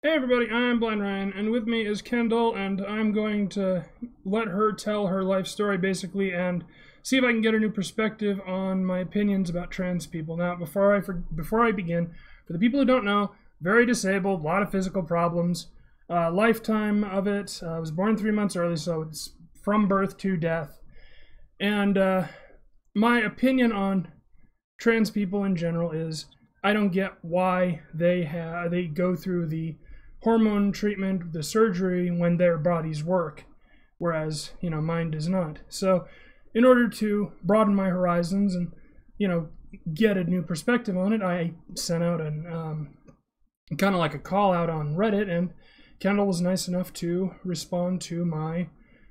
Hey everybody, I'm Blind Ryan, and with me is Kendall, and I'm going to let her tell her life story basically, and see if I can get a new perspective on my opinions about trans people. Now, before I begin, for the people who don't know, very disabled, a lot of physical problems, lifetime of it. I was born 3 months early, so it's from birth to death. And my opinion on trans people in general is I don't get why they go through the hormone treatment, the surgery when their bodies work, whereas, mine does not. So in order to broaden my horizons and, get a new perspective on it, I sent out an kind of like a call out on Reddit, and Kendall was nice enough to respond to my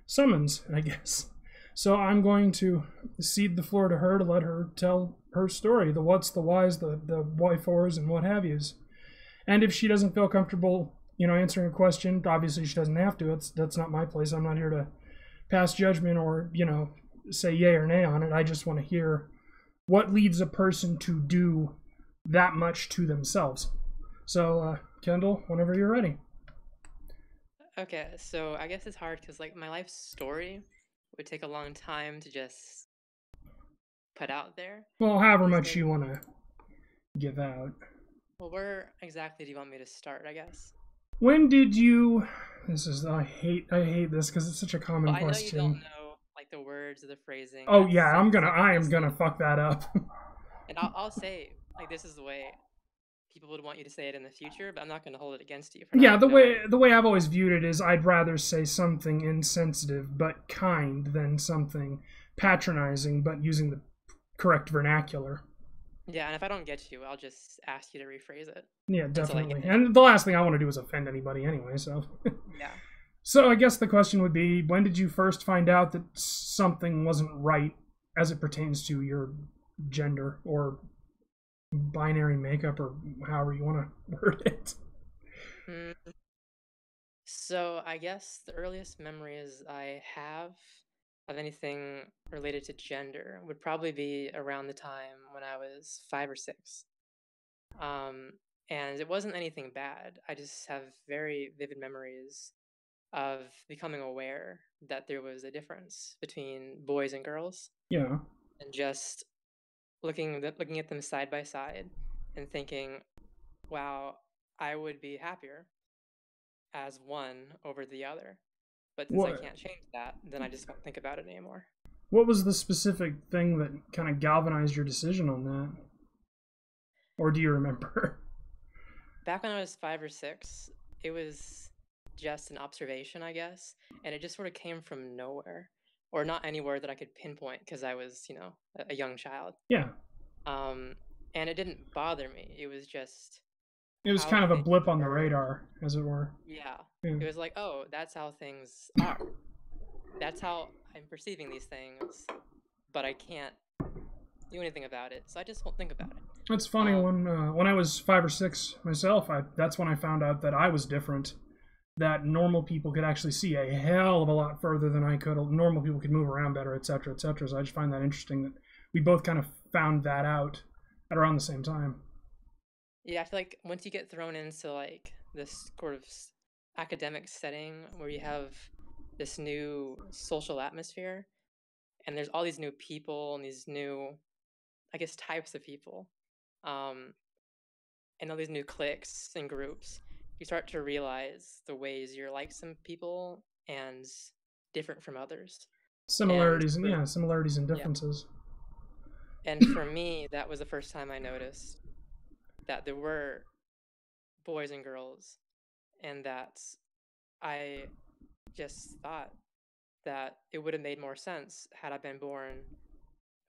summons, I guess. So I'm going to cede the floor to her to let her tell her story, the what's, the whys, the why-fors, and what have yous. And if she doesn't feel comfortable, answering a question, obviously she doesn't have to. That's not my place. I'm not here to pass judgment or, say yay or nay on it. I just want to hear what leads a person to do that much to themselves. So, Kendall, whenever you're ready. Okay, so I guess it's hard because my life story would take a long time to just put out there. Well, however much you want to give out. Well, where exactly do you want me to start, I guess? When did you... I hate this because it's such a common question. I know you don't know the words or the phrasing. Oh yeah, I am gonna fuck that up. And I'll say this is the way people would want you to say it in the future, but I'm not gonna hold it against you. Yeah, the way I've always viewed it is I'd rather say something insensitive but kind than something patronizing but using the correct vernacular. Yeah, and if I don't get you, I'll just ask you to rephrase it. Yeah, definitely. And the last thing I want to do is offend anybody anyway, so. Yeah. So I guess the question would be, when did you first find out that something wasn't right as it pertains to your gender or binary makeup or however you want to word it? So I guess the earliest memories I have of anything related to gender would probably be around the time when I was 5 or 6. And it wasn't anything bad. I just have very vivid memories of becoming aware that there was a difference between boys and girls. Yeah. And just looking at them side by side and thinking, wow, I would be happier as one over the other. But since I can't change that, then I just don't think about it anymore. What was the specific thing that kind of galvanized your decision on that? Or do you remember? Back when I was 5 or 6, it was just an observation, I guess. And it just sort of came from nowhere. Or not anywhere that I could pinpoint because I was, a young child. Yeah. And it didn't bother me. It was just... It was kind of a blip on the radar, as it were. Yeah. It was like, oh, that's how things are. That's how I'm perceiving these things, but I can't do anything about it, so I just won't think about it. That's funny. When I was 5 or 6 myself, that's when I found out that I was different. That normal people could actually see a hell of a lot further than I could. Normal people could move around better, etc., etc. So I just find that interesting that we both kind of found that out at around the same time. Yeah, I feel like once you get thrown into this sort of academic setting where you have this new social atmosphere and there's all these new people and these new, I guess, types of people, and all these new cliques and groups, you start to realize the ways you're like some people and different from others. Similarities and differences. Yeah. And for me, that was the first time I noticed that there were boys and girls, and that I just thought that it would have made more sense had I been born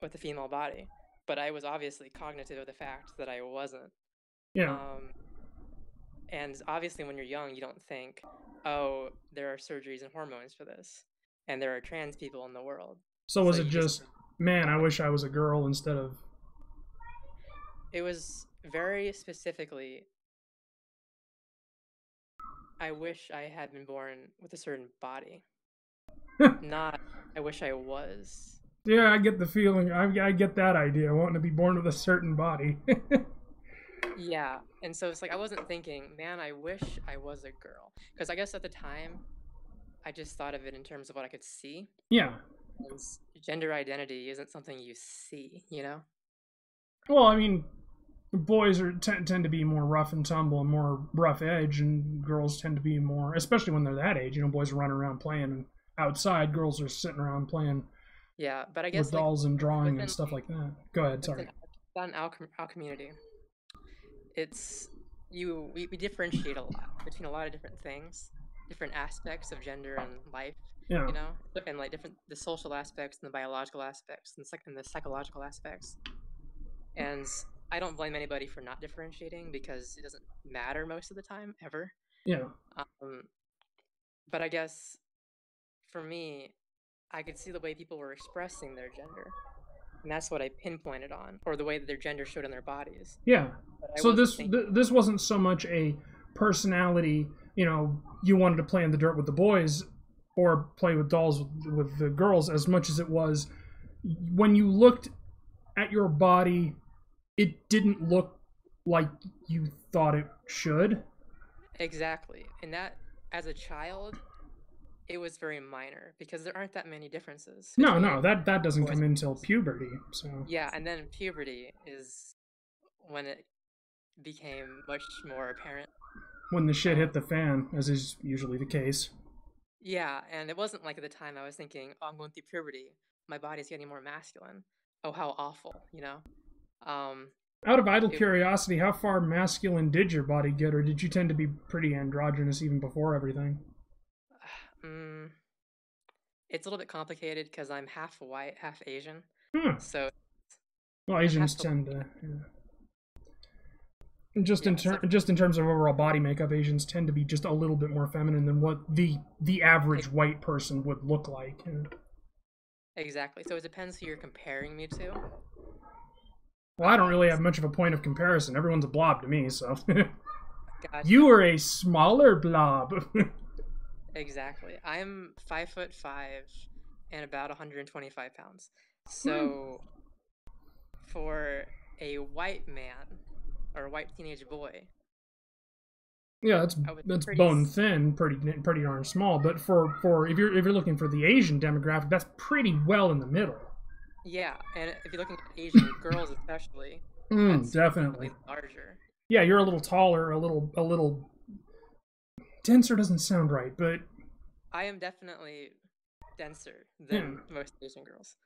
with a female body. But I was obviously cognitive of the fact that I wasn't. Yeah. And obviously when you're young, you don't think, oh, there are surgeries and hormones for this, and there are trans people in the world. So was it just, man, I wish I was a girl instead of... It was very specifically, I wish I had been born with a certain body. Not, I wish I was. Yeah, I get the feeling. I get that idea, wanting to be born with a certain body. Yeah, and so it's like I wasn't thinking, man, I wish I was a girl, because I guess at the time I just thought of it in terms of what I could see. Yeah. And gender identity isn't something you see, you know? Well, I mean, boys tend to be more rough and tumble and more rough edge, and girls tend to be more, especially when they're that age. You know, boys are running around playing outside, girls are sitting around playing Yeah, but I with guess like dolls and drawing and within stuff like that. Go ahead, sorry. within our community, it's we differentiate a lot between a lot of different things, different aspects of gender and life, Yeah. you know, and like different the social aspects and the biological aspects and the psychological aspects. And I don't blame anybody for not differentiating because it doesn't matter most of the time ever. Yeah. Um, but I guess for me, I could see the way people were expressing their gender, and that's what I pinpointed on, or the way that their gender showed in their bodies. Yeah. But So this wasn't so much a personality, you know, you wanted to play in the dirt with the boys or play with dolls with the girls, as much as it was when you looked at your body, it didn't look like you thought it should. Exactly. And that, as a child, it was very minor because there aren't that many differences. No, that doesn't come until puberty. So yeah, and then puberty is when it became much more apparent. When the shit hit the fan, as is usually the case. Yeah, and it wasn't like at the time I was thinking, oh, I'm going through puberty. My body's getting more masculine. Oh, how awful, you know? Out of idle curiosity, how far masculine did your body get, or did you tend to be pretty androgynous even before everything? It's a little bit complicated because I'm half white, half Asian. So, well, Asians tend to. Yeah. Just in terms of overall body makeup, Asians tend to be just a little bit more feminine than what the average white person would look like. Yeah. Exactly. So it depends who you're comparing me to. Well, I don't really have much of a point of comparison. Everyone's a blob to me, so. Gotcha. You are a smaller blob. Exactly. I'm 5'5" and about 125 pounds. So for a white man or a white teenage boy. Yeah, that's bone thin, pretty darn small. But for if you're looking for the Asian demographic, that's pretty well in the middle. Yeah, and if you're looking at Asian girls especially, definitely larger. Yeah, you're a little taller, a little denser doesn't sound right, but I am definitely denser than most Asian girls.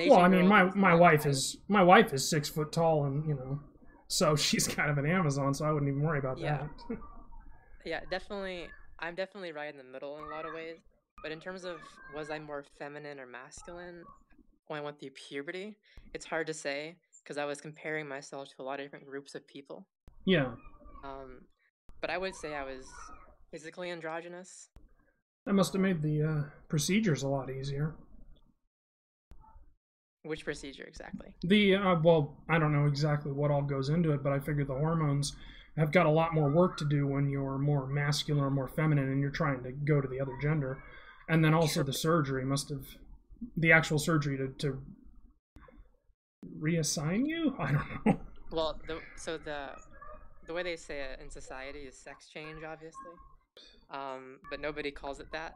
Well, I mean, my wife is 6 foot tall, and you know, so she's kind of an Amazon, so I wouldn't even worry about that. Yeah, definitely. I'm definitely right in the middle in a lot of ways. But in terms of was I more feminine or masculine when I went through puberty, it's hard to say because I was comparing myself to a lot of different groups of people. Yeah. But I would say I was physically androgynous. That must have made the procedures a lot easier. Which procedure exactly? Well, I don't know exactly what all goes into it, but I figure the hormones have got a lot more work to do when you're more masculine or more feminine and you're trying to go to the other gender. And then also the surgery must have, the actual surgery to reassign you? I don't know. Well, the way they say it in society is sex change, obviously. But nobody calls it that.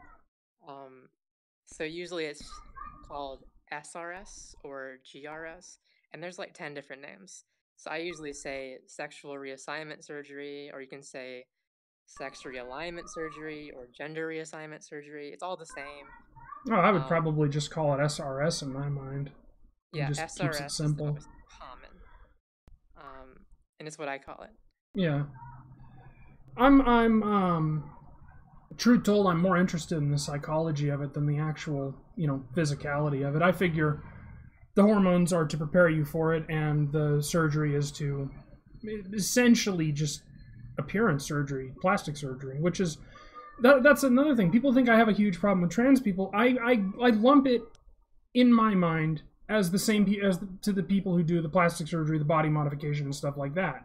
So usually it's called SRS or GRS, and there's like 10 different names. So I usually say sexual reassignment surgery, or you can say sex realignment surgery or gender reassignment surgery. It's all the same. Oh, I would probably just call it SRS in my mind. Yeah, just SRS keeps it simple. is the most common. And it's what I call it. Yeah. Truth told, I'm more interested in the psychology of it than the actual, physicality of it. I figure the hormones are to prepare you for it, and the surgery is to essentially just appearance surgery, plastic surgery, which is that's another thing. People think I have a huge problem with trans people. I lump it in my mind as the same as to the people who do the plastic surgery, the body modification, and stuff like that.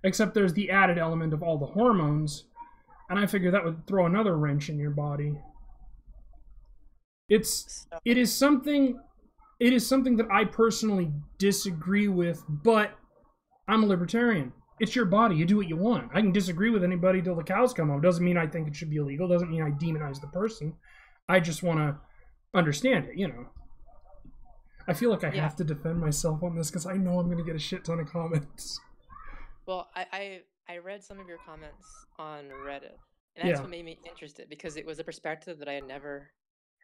Except there's the added element of all the hormones. And I figure that would throw another wrench in your body. It is something that I personally disagree with, but I'm a libertarian. It's your body. You do what you want. I can disagree with anybody till the cows come home. Doesn't mean I think it should be illegal. Doesn't mean I demonize the person. I just want to understand it, you know. I feel like I have to defend myself on this because I know I'm going to get a shit ton of comments. Well, I read some of your comments on Reddit, and that's what made me interested, because it was a perspective that I had never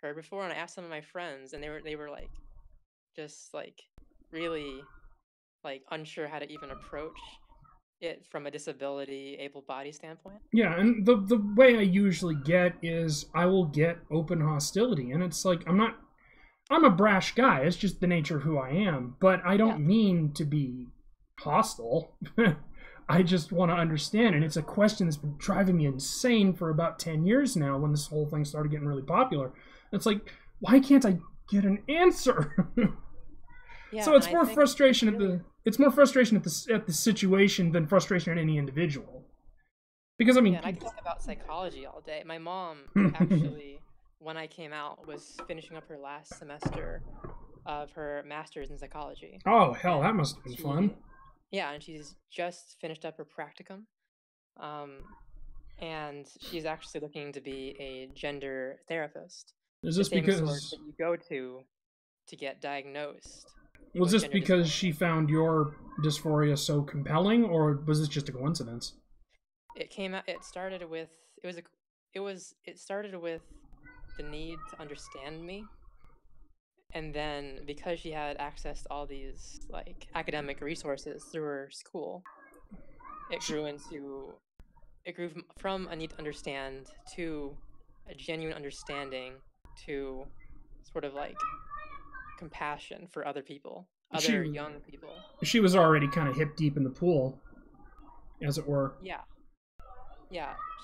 heard before. And I asked some of my friends, and they were like, just like really like unsure how to even approach it from a disability, able-bodied standpoint. Yeah, and the way I usually get is I will get open hostility, and it's like I'm a brash guy. It's just the nature of who I am, but I don't mean to be hostile. I just want to understand, and it's a question that's been driving me insane for about 10 years now when this whole thing started getting really popular. It's like, why can't I get an answer? So it's more frustration at the situation than frustration at any individual. Because I mean, I talk about psychology all day. My mom actually, when I came out, was finishing up her last semester of her master's in psychology. Oh hell, that must have been fun. Yeah, and she's just finished up her practicum, and she's actually looking to be a gender therapist. Is this because that you go to get diagnosed? Was this because she found your dysphoria so compelling, or was this just a coincidence? It came out. It started with it started with the need to understand me, and then because she had access to all these like academic resources through her school, it grew from a need to understand to a genuine understanding to sort of like compassion for other people, young people. She was already kind of hip deep in the pool, as it were. Yeah,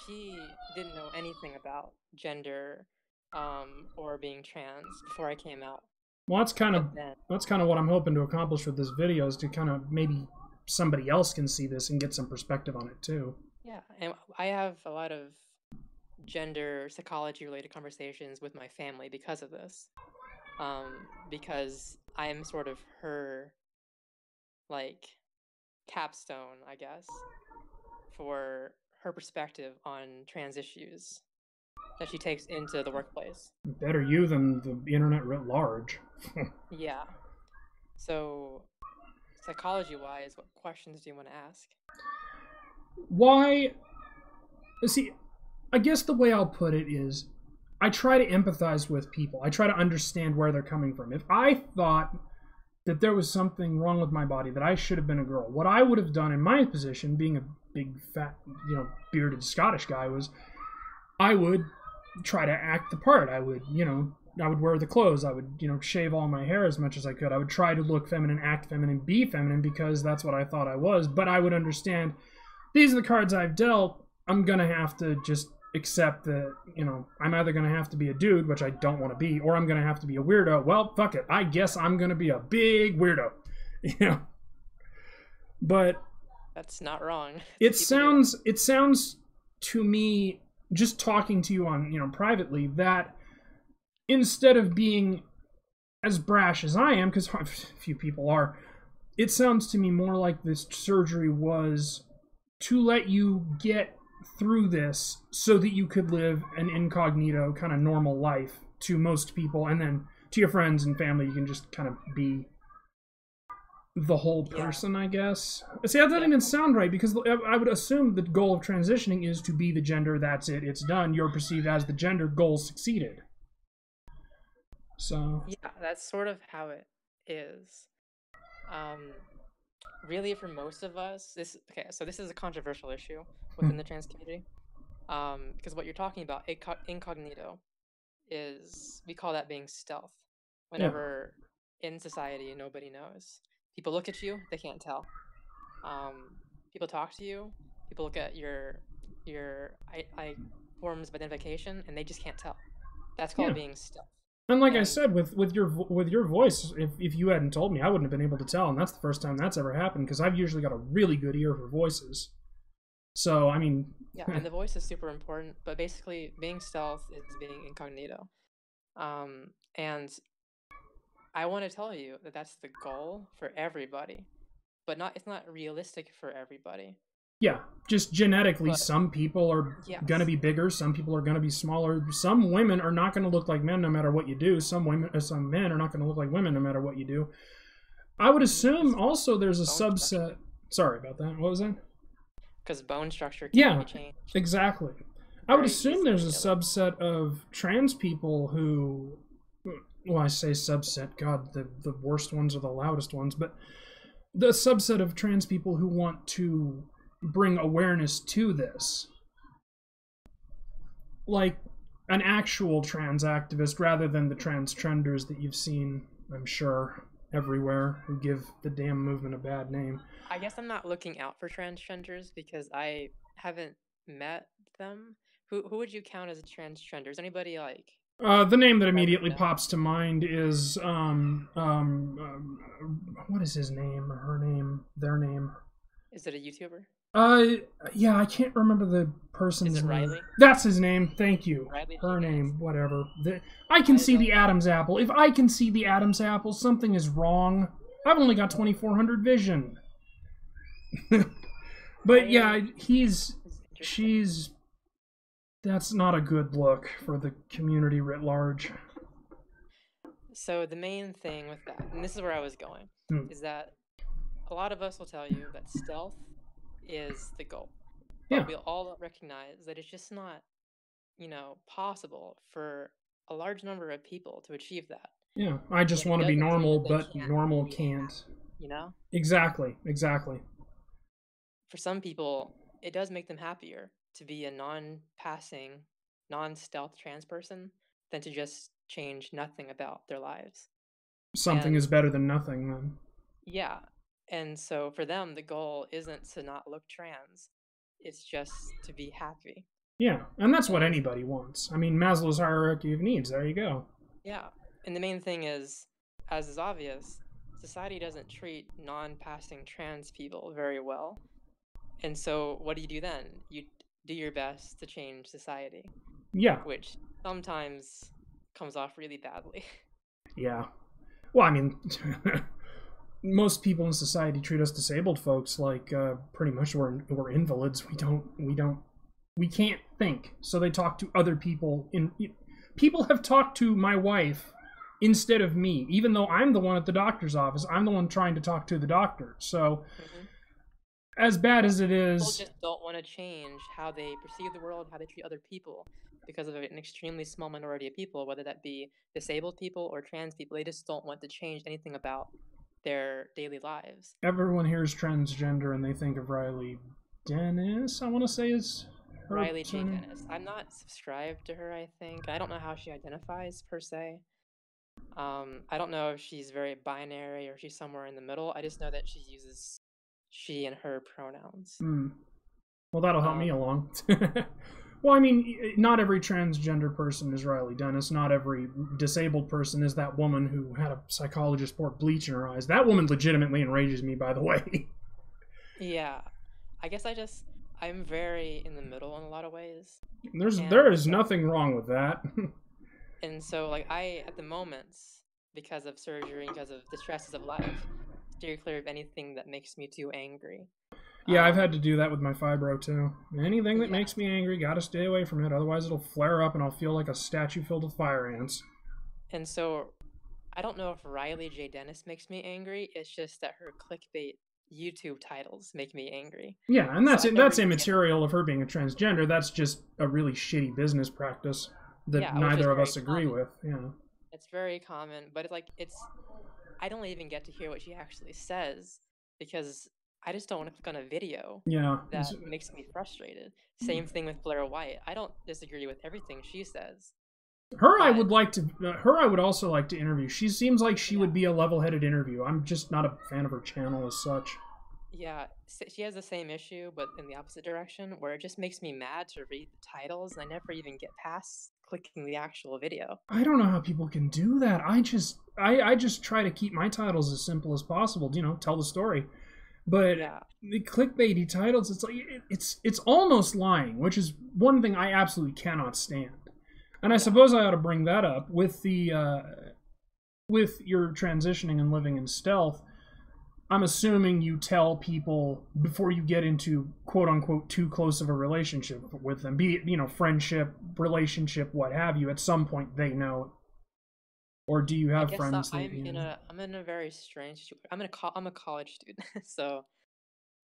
she didn't know anything about gender or being trans before I came out. Well, that's kind of what I'm hoping to accomplish with this video, is to kind of maybe somebody else can see this and get some perspective on it too. Yeah, and I have a lot of gender psychology related conversations with my family because of this. Because I'm sort of her, like, capstone, I guess, for her perspective on trans issues that she takes into the workplace. Better you than the internet writ large. Yeah. So, psychology-wise, what questions do you want to ask? Why? See, I guess the way I'll put it is, I try to empathize with people. I try to understand where they're coming from. If I thought that there was something wrong with my body, that I should have been a girl, what I would have done in my position, being a big, fat, bearded Scottish guy, was I would try to act the part. I would, I would wear the clothes. I would, shave all my hair as much as I could. I would try to look feminine, act feminine, be feminine, because that's what I thought I was. But I would understand, these are the cards I've dealt. I'm going to have to just accept that, I'm either going to have to be a dude, which I don't want to be, or I'm going to have to be a weirdo. Well, fuck it. I guess I'm going to be a big weirdo. But that's not wrong. It sounds to me, just talking to you on, privately, that instead of being as brash as I am, because few people are, it sounds to me more like this surgery was to let you get through this so that you could live an incognito kind of normal life to most people, and then to your friends and family you can just kind of be the whole person, I guess. See, that doesn't even sound right, because I would assume the goal of transitioning is to be the gender. That's it, it's done. You're perceived as the gender. Goal succeeded. So yeah, that's sort of how it is. Really, for most of us, this is a controversial issue within the trans community, because what you're talking about, incognito, is, we call that being stealth. Whenever in society nobody knows, people look at you, they can't tell. People talk to you, people look at your forms of identification, and they just can't tell. That's called being stealth. And like I said, with your voice, if you hadn't told me, I wouldn't have been able to tell, and that's the first time that's ever happened, because I've usually got a really good ear for voices. So, I mean... Yeah, and the voice is super important, but basically, being stealth is being incognito. And I want to tell you that that's the goal for everybody, but it's not realistic for everybody. Yeah, just genetically, But some people are going to yes, be bigger, some people are going to be smaller. Some women are not going to look like men no matter what you do. Some men are not going to look like women no matter what you do. I would assume also there's a bone subset. structure, Sorry about that. What was that? because bone structure can Yeah, be changed exactly. I would very assume there's a easily. subset of trans people who, well, I say subset, God, the worst ones are the loudest ones, but the subset of trans people who want to bring awareness to this. Like an actual trans activist rather than the transgenders that you've seen, I'm sure, everywhere who give the damn movement a bad name. I guess I'm not looking out for transgenders because I haven't met them. Who would you count as a transgender? Is anybody like The name that I would immediately know? pops to mind is what is his name or her name, their name? Is it a YouTuber? Uh, yeah, I can't remember the Is person's it name. Riley? That's his name. Thank you. Riley J. Her Dennis? name, whatever. I can see Don't the know. Adam's apple. If I can see the Adam's apple, something is wrong. I've only got 2400 vision. But yeah, Riley he's, is interesting. she's. That's not a good look for the community writ large. So the main thing with that, and this is where I was going, Hmm. is that a lot of us will tell you that stealth is the goal. Yeah, But we all recognize that it's just not, possible for a large number of people to achieve that. yeah. I just And it want to be doesn't mean normal, that they but can't normal be can't. happy. Exactly. For some people, it does make them happier to be a non-passing, non-stealth trans person than to just change nothing about their lives. Something is And better than nothing, then. yeah, and so for them, the goal isn't to not look trans, it's just to be happy. Yeah, and that's what And anybody wants. I mean, Maslow's hierarchy of needs. There you go. yeah, and the main thing is, as is obvious, society doesn't treat non-passing trans people very well. And so what do you do then? You do your best to change society, Yeah, which sometimes comes off really badly. yeah. Well, I mean, most people in society treat us disabled folks like pretty much we're invalids. We can't think. So they talk to other people. People have talked to my wife instead of me, even though I'm the one at the doctor's office. I'm the one trying to talk to the doctor. So hmm as bad But as it people is, just don't want to change how they perceive the world, how they treat other people, because of an extremely small minority of people, whether that be disabled people or trans people. They just don't want to change anything about their daily lives. everyone hears transgender and they think of Riley Dennis, I want to say is her Riley J. surname. Dennis. I'm not subscribed to her, I think. I don't know how she identifies per se. I don't know if she's very binary or she's somewhere in the middle. I just know that she uses she and her pronouns. Hmm. Well, that'll help me Um, along. Well, I mean, not every transgender person is Riley Dennis. Not every disabled person is that woman who had a psychologist pour bleach in her eyes. That woman legitimately enrages me, by the way. yeah, I guess I'm very in the middle in a lot of ways. There And is nothing wrong with that. and so like I at the moment, because of surgery and because of the stresses of life, steer clear of anything that makes me too angry. Yeah, I've had to Um, do that with my fibro too. Anything that yeah, makes me angry, gotta stay away from it. Otherwise, it'll flare up and I'll feel like a statue filled with fire ants. and so I don't know if Riley J. Dennis makes me angry. It's just that her clickbait YouTube titles make me angry. Yeah, and So that's I it. never That's even get. immaterial of her being a transgender. That's just a really shitty business practice that Yeah, which is neither of very us agree common. with. Yeah. It's very common, but I don't even get to hear what she actually says because I just don't want to click on a video Yeah. that makes me frustrated. Same thing with Blair White. I don't disagree with everything she says, Her, I but would like to. Her, I would also like to interview. She seems like she yeah, would be a level-headed interview. I'm just not a fan of her channel as such. yeah, she has the same issue, but in the opposite direction, where it just makes me mad to read the titles, and I never even get past clicking the actual video. I don't know how people can do that. I just try to keep my titles as simple as possible. You know, tell the story. But Yeah, the clickbaity titles, it's like it's almost lying, which is one thing I absolutely cannot stand. And I yeah, suppose I ought to bring that up with the with your transitioning and living in stealth. I'm assuming you tell people before you get into quote unquote too close of a relationship with them, be it, friendship, relationship, what have you. At some point they know. Or do you I have guess friends that I'm in a very strange situation. I'm a college student, so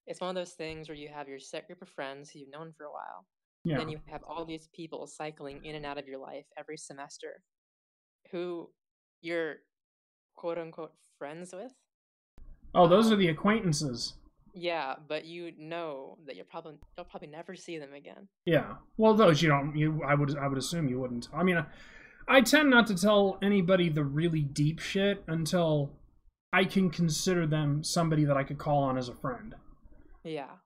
it's one of those things where you have your set group of friends who you've known for a while, and yeah. then you have all these people cycling in and out of your life every semester who you're quote unquote friends with. Oh, those are the Um, acquaintances. yeah, but you know that you'll probably never see them again. Yeah. Well, those you don't. I would assume you wouldn't. I mean, I tend not to tell anybody the really deep shit until I can consider them somebody that I could call on as a friend. Yeah.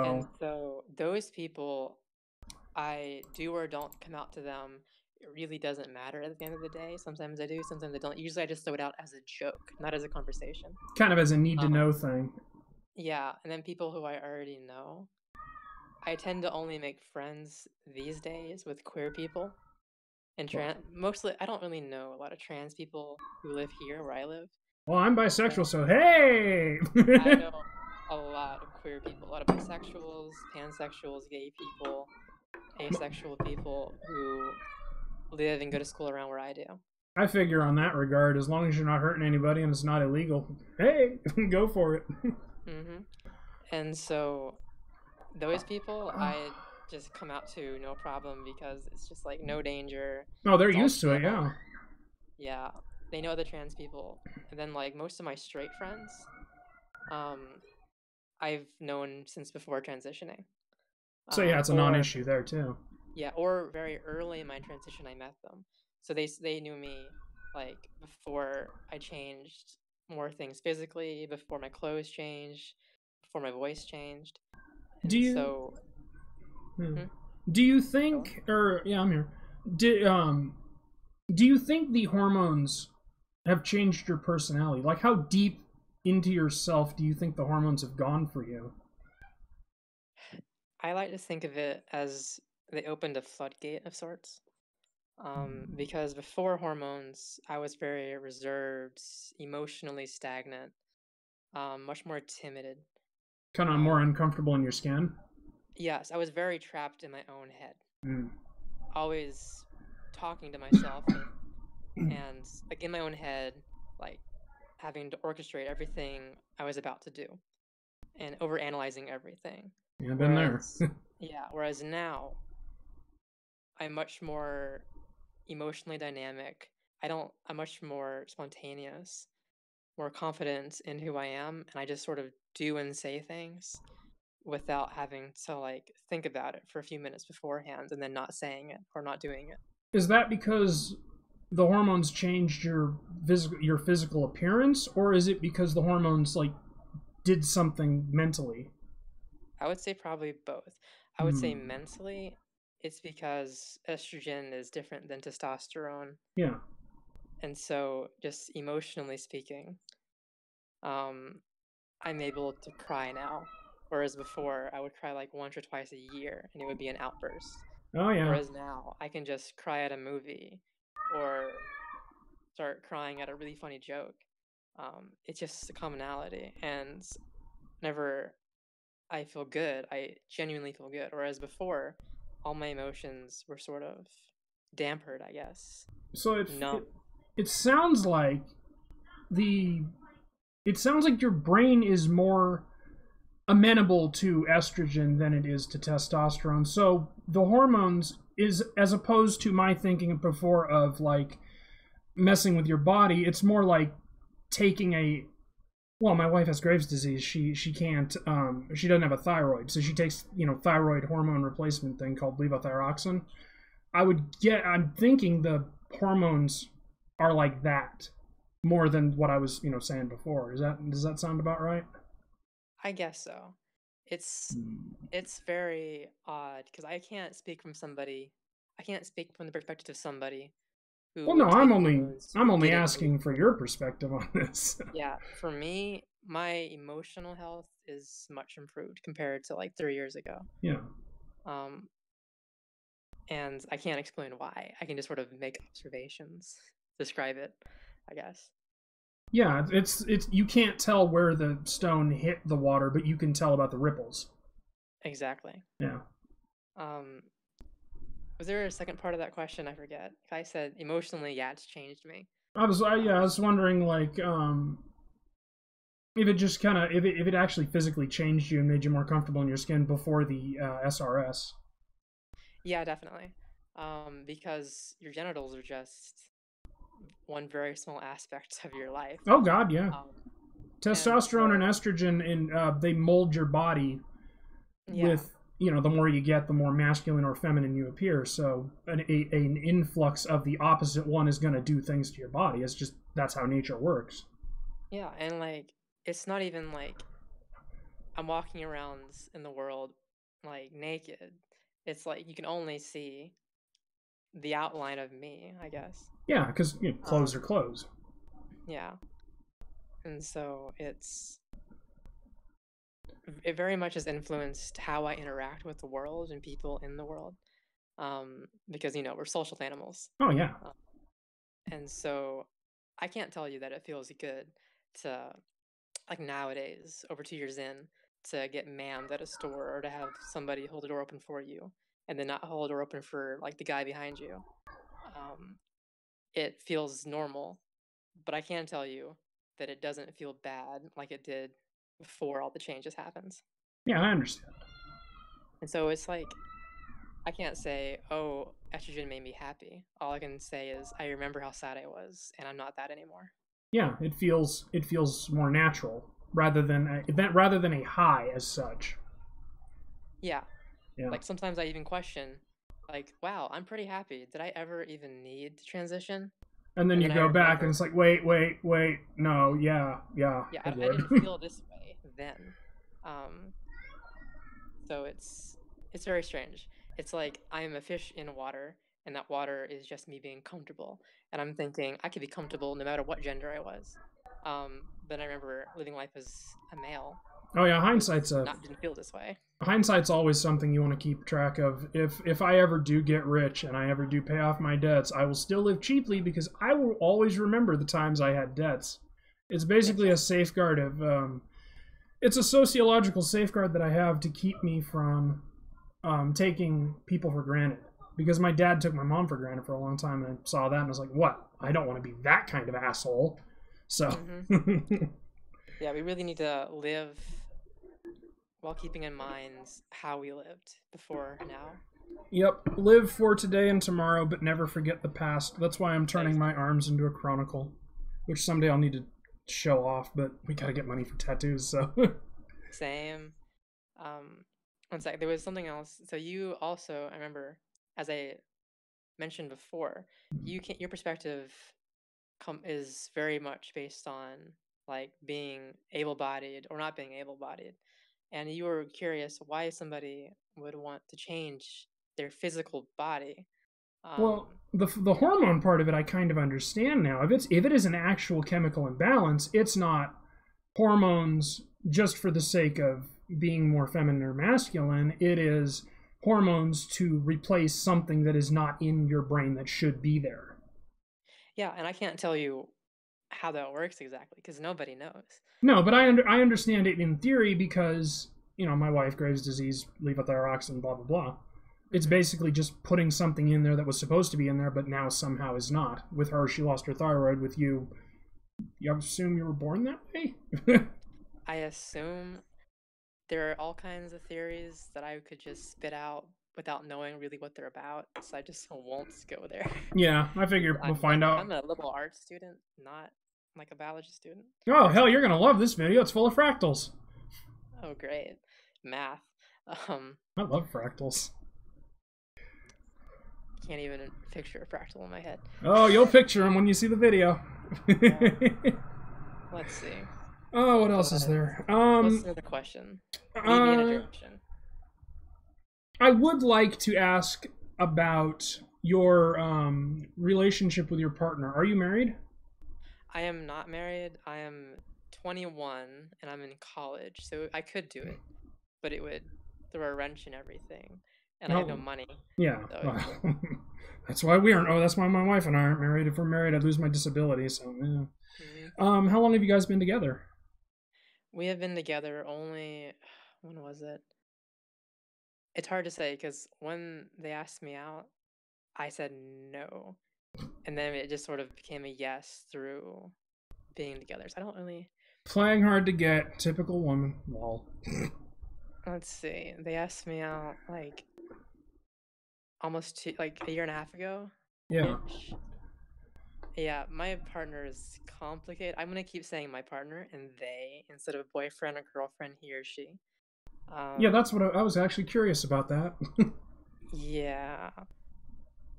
And So, so those people, I do or don't come out to them. It really doesn't matter at the end of the day. Sometimes I do, sometimes I don't. Usually I just throw it out as a joke, not as a conversation. kind of as a need to Um, know thing. yeah, and then people who I already know, I tend to only make friends these days with queer people and mostly I don't really know a lot of trans people who live here where I live. Well, I'm bisexual, But so hey! I know a lot of queer people, a lot of bisexuals, pansexuals, gay people, asexual people who live and go to school around where I do. I figure on that regard, as long as you're not hurting anybody and it's not illegal, hey, go for it. hmm And so those people I just come out to no problem because it's just like no danger. Oh, they're It's all used to it, chill. yeah. Yeah, they know the trans people. And then like most of my straight friends, um, I've known since before transitioning. So yeah, it's a Or non-issue there too. yeah, or very early in my transition I met them. So they knew me like before I changed more things physically, before my clothes changed, before my voice changed. Do And you? so, Hmm. hmm, Do you go on. think, or yeah, I'm here. Do you think the hormones have changed your personality? Like, how deep into yourself do you think the hormones have gone for you? I like to think of it as they opened a floodgate of sorts. Because before hormones, I was very reserved, emotionally stagnant, much more timid. Kind of more Um, uncomfortable in your skin? yes, I was very trapped in my own head, Mm. always talking to myself and like in my own head, like having to orchestrate everything I was about to do and overanalyzing everything. Yeah, I've been there. Whereas, yeah, whereas now I'm much more emotionally dynamic. I'm much more spontaneous, more confident in who I am, and I just sort of do and say things without having to like think about it for a few minutes beforehand and then not saying it or not doing it. Is that because the hormones changed your physical appearance, or is it because the hormones like did something mentally? I would say probably both. I would say Hmm. mentally, it's because estrogen is different than testosterone. Yeah. And so, just emotionally speaking, um, I'm able to cry now. Whereas before, I would cry like once or twice a year and it would be an outburst. Oh yeah. Whereas now, I can just cry at a movie or start crying at a really funny joke. It's just a commonality. And whenever I feel good, I genuinely feel good. Whereas before, all my emotions were sort of dampered, I guess, So it numb. it, it sounds like the it sounds like your brain is more amenable to estrogen than it is to testosterone. So the hormones is, as opposed to my thinking before of like messing with your body, it's more like taking a, well, my wife has Graves' disease. She can't she doesn't have a thyroid, so she takes, thyroid hormone replacement thing called levothyroxine. I'm thinking the hormones are like that more than what I was, saying before. Does that sound about right? I guess so. It's Hmm. it's very odd because I can't speak from the perspective of somebody who Well, no, would I'm take only hormones to I'm only get a mood asking for board. your perspective on this. Yeah, for me, my emotional health is much improved compared to like 3 years ago. Yeah. Um, and I can't explain why. I can just sort of make observations, describe it, I guess. Yeah, it's you can't tell where the stone hit the water, but you can tell about the ripples. Exactly. Yeah. Um, was there a second part of that question? I forget. I said emotionally, yeah, it's changed me. I was wondering like if it just kind of if it actually physically changed you and made you more comfortable in your skin before the SRS. Yeah, definitely. Because your genitals are just one very small aspect of your life. Oh God, yeah. Um, and Testosterone and so, estrogen, and they mold your body yeah, with, the more you get, the more masculine or feminine you appear. So an influx of the opposite one is going to do things to your body. It's just that's how nature works. yeah, and like it's not even like I'm walking around in the world like naked. It's like you can only see the outline of me, I guess. Yeah, because clothes are Um, clothes. yeah, and so it very much has influenced how I interact with the world and people in the world. Because we're social animals. Oh yeah. Uh, and so I can't tell you that it feels good to, like nowadays, over 2 years in, to get manned at a store or to have somebody hold the door open for you and then not hold the door open for like the guy behind you. Um, it feels normal, but I can tell you that it doesn't feel bad like it did before all the changes happened. Yeah, I understand. And so it's like I can't say, oh, estrogen made me happy. All I can say is I remember how sad I was, and I'm not that anymore. Yeah, it feels more natural rather than a high as such. Yeah, Yeah. like sometimes I even question, like, wow, I'm pretty happy. Did I ever even need to transition? And then And you then I go back and remember, it's like, wait, no, yeah, yeah, it I didn't would. feel this way then. Um, so it's very strange. It's like I am a fish in water, and that water is just me being comfortable. And I'm thinking I could be comfortable no matter what gender I was. But I remember living life as a male Oh yeah, was hindsight's a not didn't feel this way. hindsight's always something you want to keep track of. If I ever do get rich and I ever do pay off my debts, I will still live cheaply because I will always remember the times I had debts. It's basically a Exactly. safeguard of it's a sociological safeguard that I have to keep me from taking people for granted. Because my dad took my mom for granted for a long time, and I saw that and I was like, what? I don't want to be that kind of asshole. So, Hmm. Yeah, we really need to live while keeping in mind how we lived before now. yep, live for today and tomorrow, but never forget the past. That's why I'm turning my Exactly. arms into a chronicle, which someday I'll need to show off, but we gotta get money for tattoos, so. Same. Um, One sec. There was something else. So you also, I remember, as I mentioned before, your perspective is very much based on like being able-bodied or not being able-bodied, and you were curious why somebody would want to change their physical body. Well, Um, the hormone part of it I kind of understand now. If it is an actual chemical imbalance, it's not hormones just for the sake of being more feminine or masculine. It is hormones to replace something that is not in your brain that should be there. yeah, and I can't tell you how that works exactly because nobody knows. No, but I understand it in theory because my wife, Graves' disease, levothyroxine, blah blah blah. It's Hmm. basically just putting something in there that was supposed to be in there, but now somehow is not. With her, she lost her thyroid. With you assume you were born that way? I assume there are all kinds of theories that I could just spit out without knowing really what they're about, so I just won't go there. Yeah, I 'Cause figure we'll find out. I'm a liberal arts student, not like a biology student Oh or hell, you're something. gonna love this video. It's full of fractals. Oh, great. Math. Um, I love fractals. can't even picture a fractal in my head. Oh, you'll picture them when you see the video. Let's see. Oh, what else is But there? what's another question? Lead me in a direction. I would like to ask about your relationship with your partner. Are you married? I am not married. I am 21 and I'm in college, so I could do it, but it would throw a wrench in everything, and I have no Oh, money. yeah. So Well, That's why we aren't. Oh, that's why my wife and I aren't married. If we're married, I'd lose my disability. So, yeah. How long have you guys been together? We have been together only, when was it? It's hard to say because when they asked me out, I said no. And then it just sort of became a yes through being together. So I don't really. Playing hard to get, typical woman. Lol. Let's see. They asked me out like almost like a year and a half ago. Yeah. Yeah, my partner is complicated. I'm gonna keep saying my partner and they instead of boyfriend or girlfriend, he or she. Yeah, that's what I was actually curious about that. Yeah.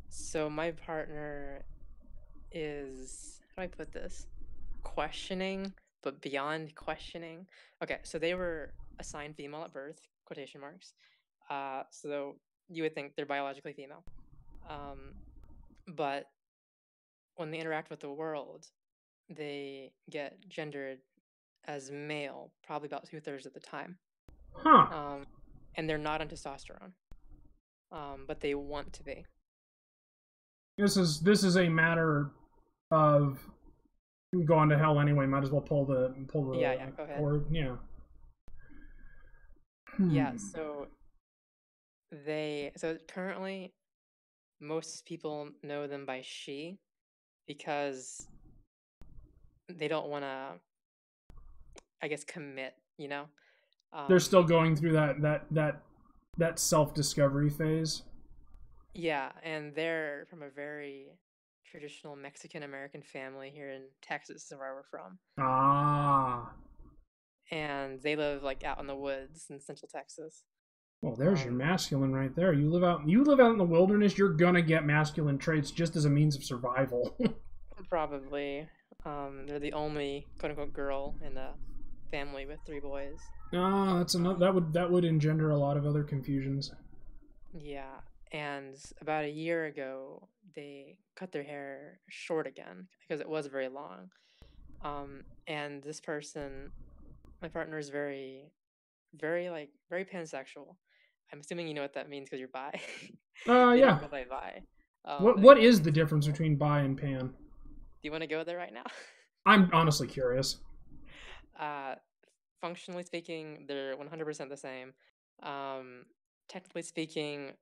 So my partner is, how do I put this? Questioning, but beyond questioning. Okay, so they were assigned female at birth, quotation marks. So you would think they're biologically female. But when they interact with the world, they get gendered as male, probably about 2/3 of the time. Huh. And they're not on testosterone. But they want to be. This is a matter of going to hell anyway. Might as well pull the Yeah, go ahead. cord. Yeah. Yeah, so currently most people know them by she because they don't want to, I guess, commit, you know? They're still going through that self-discovery phase. Yeah, and they're from a very traditional Mexican-American family here in Texas, where we're from. Ah. And they live like out in the woods in Central Texas. Well, there's your masculine right there. You live out in the wilderness, you're gonna get masculine traits just as a means of survival. Probably. They're the only quote-unquote girl in a family with 3 boys. That's another that would engender a lot of other confusions. Yeah, and about a year ago, they cut their hair short again because it was very long. And this person, my partner, is very, very very pansexual. I'm assuming you know what that means because you're bi. They Yeah. don't go by bi. What is the difference between bi and pan? Do you want to go there right now? I'm honestly curious. Functionally speaking, they're 100% the same. Technically speaking,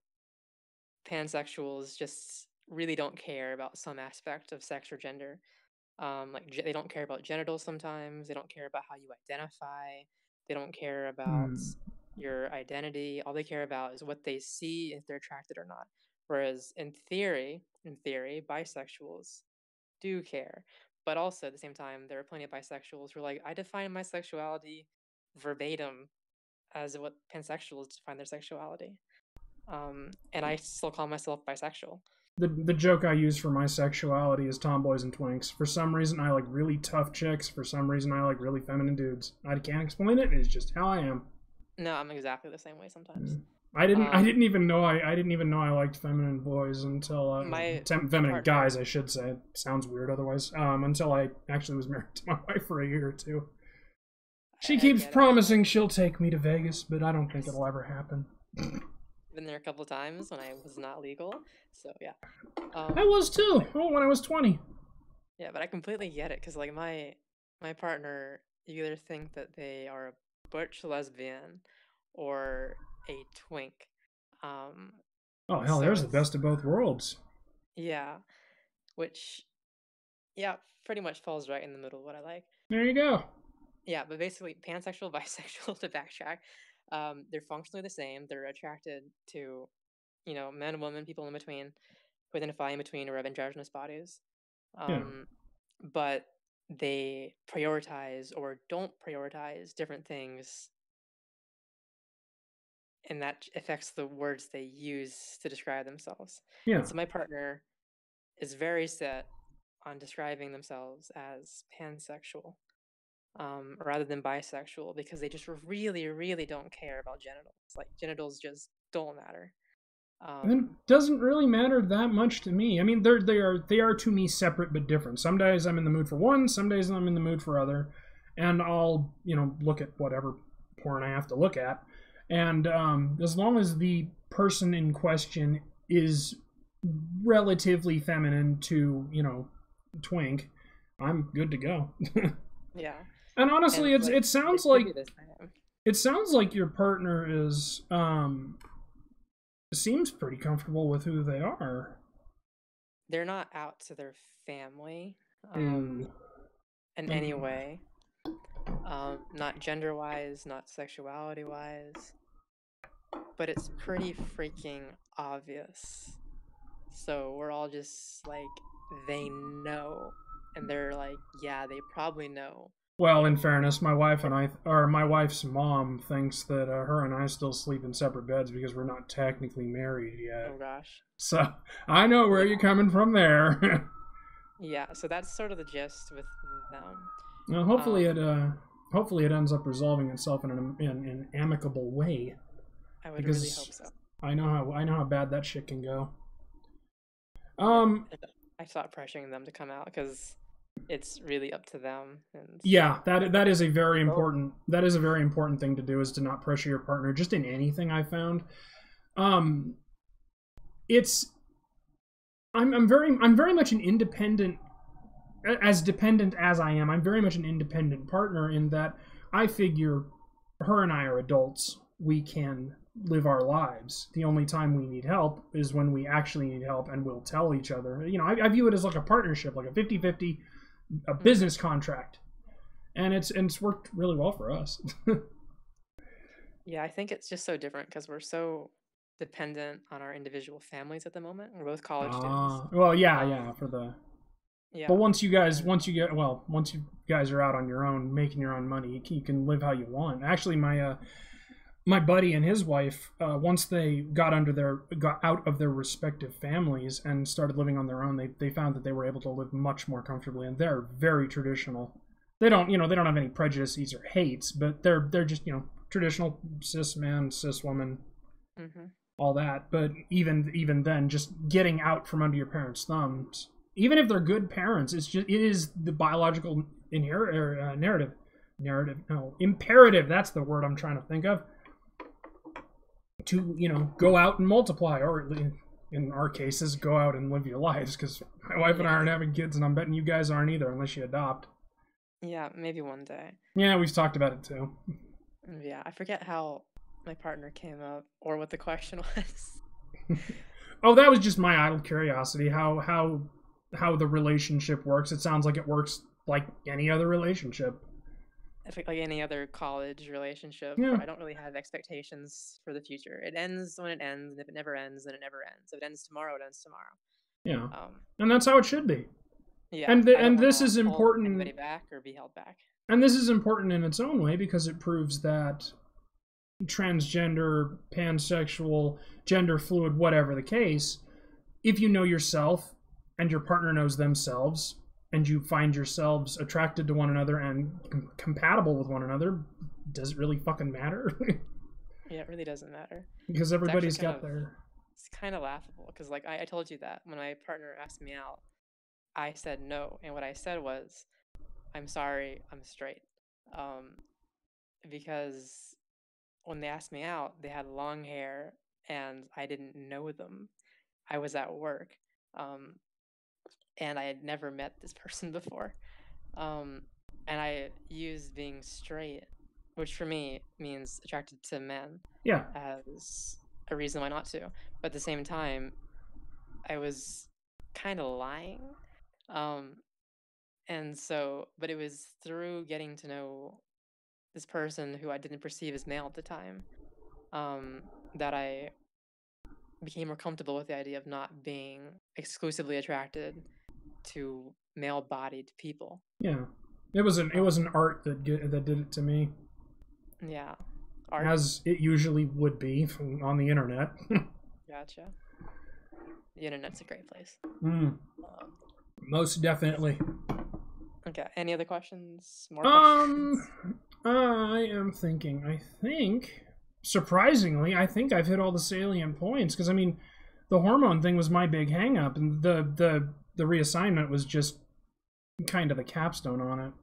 pansexuals just really don't care about some aspect of sex or gender. They don't care about genitals sometimes. They don't care about how you identify. They don't care about your identity. All they care about is what they see, if they're attracted or not. Whereas in theory, bisexuals do care. But also at the same time, there are plenty of bisexuals who are like, I define my sexuality verbatim as what pansexuals define their sexuality. And I still call myself bisexual. The joke I use for my sexuality is tomboys and twinks. For some reason, I like really tough chicks. For some reason, I like really feminine dudes. I can't explain it. It's just how I am. No, I'm exactly the same way sometimes. I didn't even know I liked feminine boys until feminine guys, I should say. It sounds weird otherwise. Until I actually was married to my wife for a year or two. She keeps promising she'll take me to Vegas, but I don't think it'll ever happen. Been there a couple of times when I was not legal, so yeah. I was too. Oh, when I was 20. Yeah, but I completely get it because like my partner, you either think that they are a butch lesbian or a twink. Oh hell, there's the best of both worlds. Yeah, which pretty much falls right in the middle of what I like. There you go. Yeah, but basically pansexual, bisexual, to backtrack, they're functionally the same. They're attracted to, men, women, people in between, who identify in between or have androgynous bodies. But they prioritize or don't prioritize different things, and that affects the words they use to describe themselves. Yeah. So my partner is very set on describing themselves as pansexual. Rather than bisexual, because they just really, really don't care about genitals. Like, genitals just don't matter. It doesn't really matter that much to me. I mean, they are to me separate but different. Some days I'm in the mood for one, some days I'm in the mood for other, and I'll look at whatever porn I have to look at, and as long as the person in question is relatively feminine to, you know, twink, I'm good to go. Yeah. And honestly, And it sounds could like be this time. it sounds like your partner is seems pretty comfortable with who they are. They're not out to their family Mm. in any way. Not gender-wise, not sexuality-wise. But it's pretty freaking obvious. So we're all just like, they know. And they're like, yeah, they probably know. Well, in fairness, my wife and I, or my wife's mom, thinks that her and I still sleep in separate beds because we're not technically married yet. Oh gosh. So I know where you're coming from there. Yeah, so that's sort of the gist with them. Well, hopefully it ends up resolving itself in an amicable way. I would really hope so. I know how bad that shit can go. I stopped pressuring them to come out because it's really up to them. And yeah, that is a very important thing to do, is to not pressure your partner just in anything. I found, I'm very much an independent, as dependent as I am. I'm very much an independent partner in that I figure her and I are adults. We can live our lives. The only time we need help is when we actually need help, and we'll tell each other. You know, I view it as like a partnership, like a 50-50, a business contract. And it's worked really well for us. Yeah, I think it's just so different because we're so dependent on our individual families at the moment. We're both college students. Well, yeah, for the... Yeah. But once you guys are out on your own, making your own money, you can live how you want. Actually, my buddy and his wife, once they got out of their respective families and started living on their own, they found that they were able to live much more comfortably, and they're very traditional. They don't have any prejudices or hates, but they're just, you know, traditional cis man, cis woman, all that. But even then, just getting out from under your parents' thumbs, even if they're good parents, it is the biological imperative. That's the word I'm trying to think of. To, you know, go out and multiply, or in our cases, go out and live your lives, because my wife and I aren't having kids, and I'm betting you guys aren't either, unless you adopt. Yeah, maybe one day. Yeah, we've talked about it too. Yeah, I forget how my partner came up, or what the question was. Oh, that was just my idle curiosity, how the relationship works. It sounds like it works like any other relationship. Like any other college relationship, yeah. I don't really have expectations for the future. It ends when it ends, and if it never ends, then it never ends. If it ends tomorrow, it ends tomorrow. Yeah, and that's how it should be. Yeah, and this is important. Anybody back or be held back. And this is important in its own way, because it proves that transgender, pansexual, gender fluid, whatever the case, if you know yourself and your partner knows themselves, and you find yourselves attracted to one another and compatible with one another, does it really fucking matter? Yeah, it really doesn't matter. Because everybody's got their... It's kind of laughable, because like I told you that when my partner asked me out, I said no. And what I said was, I'm sorry, I'm straight. Because when they asked me out, they had long hair, and I didn't know them. I was at work. And I had never met this person before. And I used being straight, which for me means attracted to men, as a reason why not to. But at the same time, I was kind of lying. And so, but it was through getting to know this person who I didn't perceive as male at the time, that I became more comfortable with the idea of not being exclusively attracted to male-bodied people. Yeah, it was an art that did it to me. Yeah, art. As it usually would be on the internet. Gotcha. The internet's a great place. Most definitely. Okay. Any other questions? More questions? I am thinking. I think, surprisingly, I've hit all the salient points, because I mean, the hormone thing was my big hang-up, and the reassignment was just kind of the capstone on it.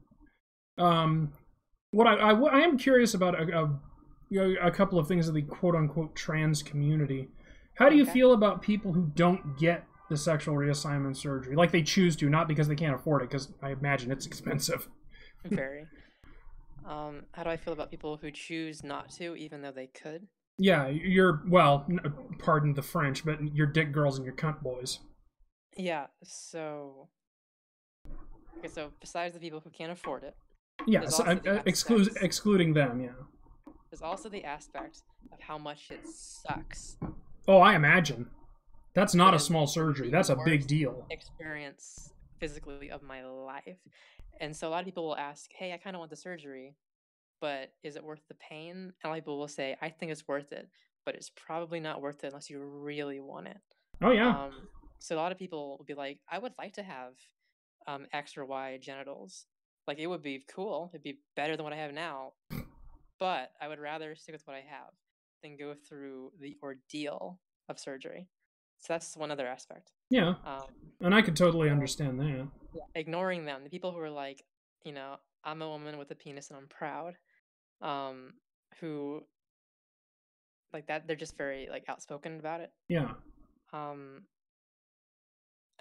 What I am curious about a couple of things of the quote-unquote trans community, How do you Okay. feel about people who don't get the sexual reassignment surgery? Like they choose to, not because they can't afford it, because I imagine it's expensive. Very. How do I feel about people who choose not to, even though they could? Yeah, you're, well, pardon the French, but you're dick girls and you're cunt boys. Yeah. So, okay. So besides the people who can't afford it, Yeah, there's so, also the aspects. excluding them, yeah. There's also the aspect of how much it sucks. Oh, I imagine. That's not It a has small been surgery. the That's a big worst deal. experience physically of my life. And so a lot of people will ask, "Hey, I kind of want the surgery, but is it worth the pain?" And a lot of people will say, "I think it's worth it, but it's probably not worth it unless you really want it." Oh, yeah. So a lot of people will be like, "I would like to have X or Y genitals. Like it would be cool. It'd be better than what I have now, but I would rather stick with what I have than go through the ordeal of surgery." So that's one other aspect. Yeah. Um, And I could totally and understand that. ignoring them, the people who are like, I'm a woman with a penis and I'm proud, um, who like that, they're just very like outspoken about it. Yeah. Um,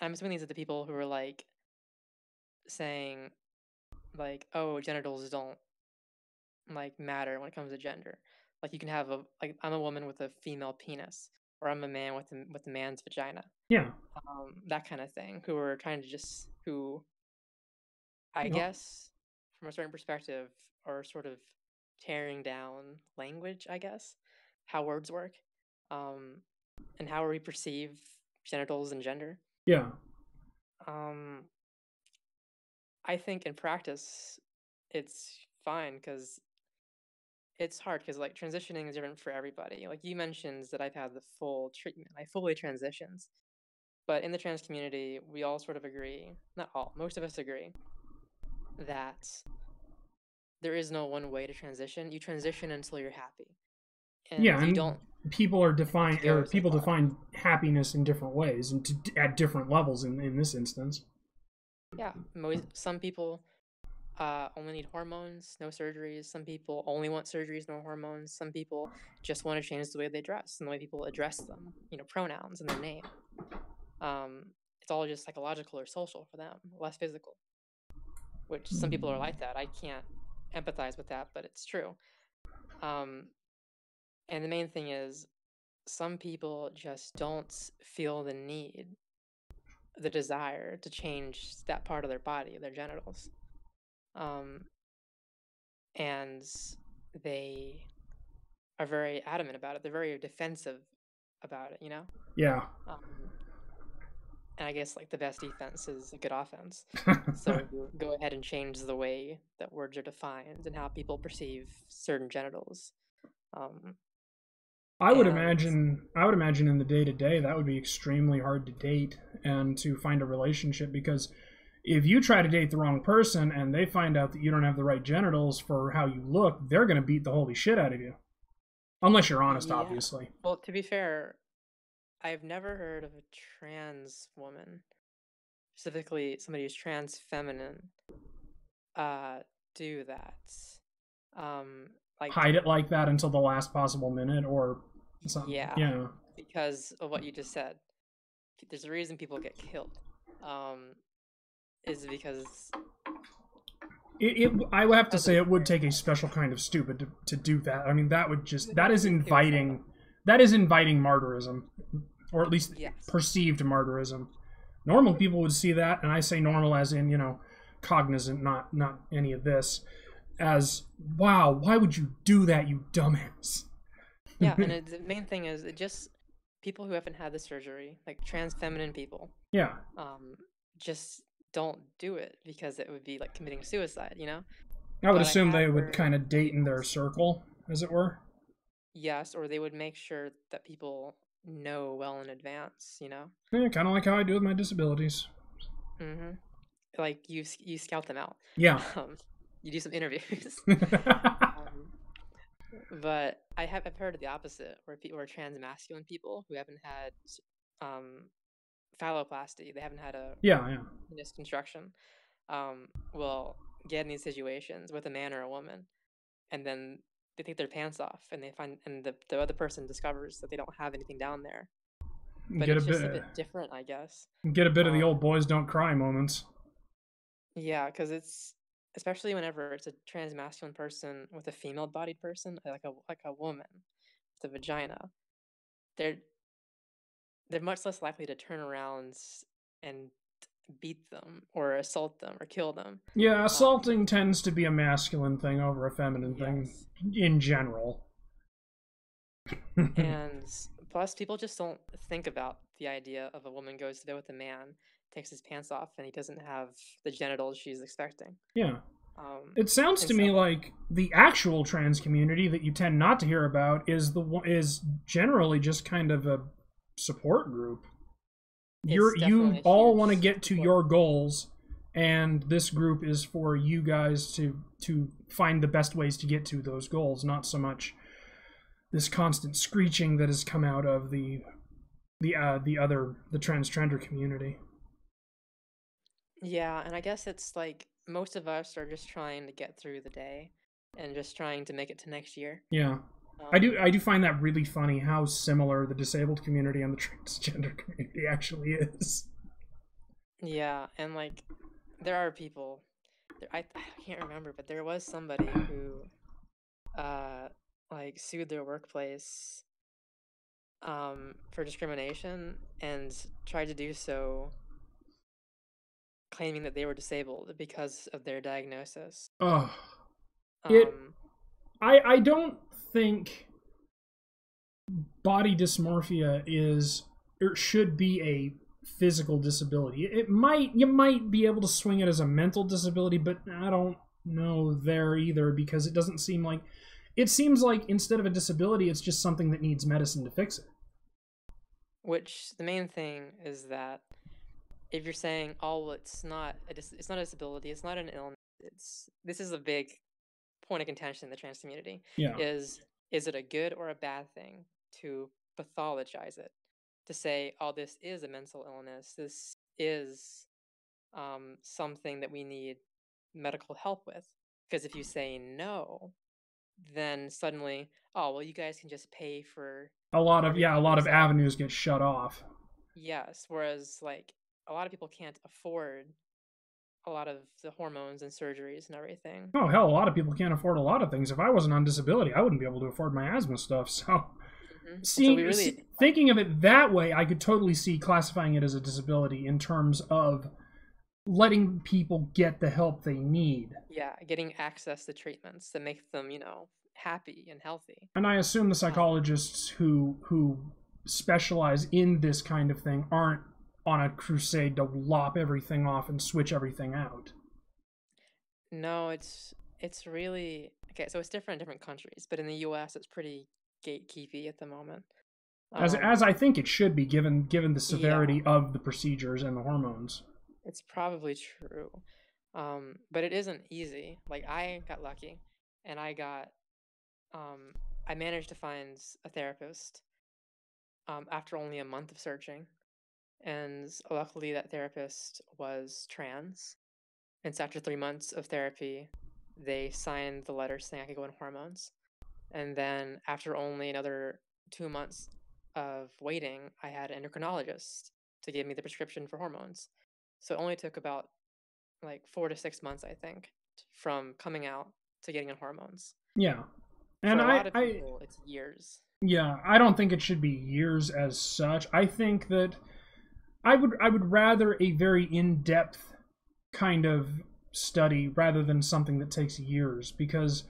I'm assuming these are the people who are like saying like, oh, genitals don't like matter when it comes to gender. Like you can have a like I'm a woman with a female penis, or I'm a man with a man's vagina. Yeah. That kind of thing. Who are trying to just who I Well, guess from a certain perspective are sort of tearing down language. I guess how words work, um, and how we perceive genitals and gender. yeah. Um, I think in practice, it's fine because it's hard because like transitioning is different for everybody. Like you mentioned that I've had the full treatment. I fully transitions. But in the trans community, we all sort of agree, not all, most of us agree that there is no one way to transition. You transition until you're happy. Yeah, And you and don't have to go so people far. define happiness in different ways and at different levels in this instance. Yeah. Some people only need hormones, no surgeries. Some people only want surgeries, no hormones. Some people just want to change the way they dress and the way people address them, pronouns and their name. Um, it's all just psychological or social for them, less physical, which some people are like that. I can't empathize with that, but it's true. Um, and the main thing is, some people just don't feel the need, the desire to change that part of their body, their genitals. Um, and they are very adamant about it. They're very defensive about it. Yeah. Um, and I guess like the best defense is a good offense. So you go ahead and change the way that words are defined and how people perceive certain genitals. Um, and I would imagine in the day to day that would be extremely hard to date and to find a relationship because if you try to date the wrong person and they find out that you don't have the right genitals for how you look, they're going to beat the holy shit out of you. Unless you're honest, yeah, obviously. well, to be fair, I've never heard of a trans woman, specifically somebody who's trans feminine, uh, do that. Um, like, Hide it like that until the last possible minute or something. yeah, Yeah. because of what you just said. There's a reason people get killed. Um, is because I would have to because say of it would their take a special kind of stupid to do that. I mean, that would just they that is would do suicide. inviting that is inviting martyrism, or at least Yes. perceived martyrism. Normal people would see that, and I say normal as in cognizant, not any of this. As wow, why would you do that, you dumbass? Yeah, and the main thing is it just people who haven't had the surgery, like trans feminine people, Yeah, um, just don't do it because it would be like committing suicide. I would But I assume have they would heard kind of date in people their circle, as it were. yes, or they would make sure that people know well in advance. Yeah, kind of like how I do with my disabilities. Mm-hmm. Like you scout them out. Yeah. Um, you do some interviews. Um, but I've heard of the opposite, where people are trans masculine people who haven't had um phalloplasty, they haven't had a Yeah, yeah. penis construction, will get in these situations with a man or a woman, and then they take their pants off, and they find, and the other person discovers that they don't have anything down there, but Get a it's just a bit, bit different, I guess. get a bit of the old boys don't cry moments. Yeah, because it's especially whenever it's a trans masculine person with a female-bodied person, like a woman with a vagina, they're they're much less likely to turn around and beat them or assault them or kill them. Yeah, Um, assaulting tends to be a masculine thing over a feminine thing yes. in general. And plus, people just don't think about the idea of a woman goes to bed with a man, takes his pants off, and he doesn't have the genitals she's expecting. Yeah. Um, It sounds and to me so like the actual trans community that you tend not to hear about is generally just kind of a support group. it's You definitely a all want to huge get to support. your goals, and this group is for you guys to find the best ways to get to those goals, not so much this constant screeching that has come out of the transgender community. Yeah, and I guess it's like most of us are just trying to get through the day and just trying to make it to next year. Yeah. Um, I do find that really funny how similar the disabled community and the transgender community actually is. yeah, and like there are people, I can't remember, but there was somebody who uh like sued their workplace for discrimination and tried to do so claiming that they were disabled because of their diagnosis. Oh, it Um, I don't think body dysmorphia is or should be a physical disability. It might you might be able to swing it as a mental disability, but I don't know there either because it seems like instead of a disability, it's just something that needs medicine to fix it. which the main thing is that if you're saying, oh, well, it's not a disability, it's not an illness, this is a big point of contention in the trans community. Yeah. Is it a good or a bad thing to pathologize it? To say, oh, this is a mental illness, this is something that we need medical help with. Because if you say no, then suddenly, oh, well, you guys can just pay for A everything lot of yourself. avenues get shut off. Yes, whereas like a lot of people can't afford a lot of the hormones and surgeries and everything. Oh hell, a lot of people can't afford a lot of things. If I wasn't on disability, I wouldn't be able to afford my asthma stuff. So, And so we thinking of it that way, I could totally see classifying it as a disability in terms of letting people get the help they need. yeah, getting access to treatments that make them, happy and healthy. And I assume the Um, psychologists who specialize in this kind of thing aren't on a crusade to lop everything off and switch everything out. no, it's really okay. So it's different in different countries, but in the U.S. it's pretty gatekeepy at the moment. As I think it should be, given the Yeah, severity of the procedures and the hormones. it's probably true. But it isn't easy. Like I got lucky, and um, I managed to find a therapist after only a month of searching, and luckily that therapist was trans. And so after 3 months of therapy, they signed the letter saying I could go on hormones. And then after only another 2 months of waiting, I had an endocrinologist to give me the prescription for hormones. So it only took about like 4 to 6 months, I think, from coming out to getting on hormones. Yeah, For and a lot of people, it's years. yeah, I don't think it should be years as such. I think that I would rather a very in depth kind of study rather than something that takes years because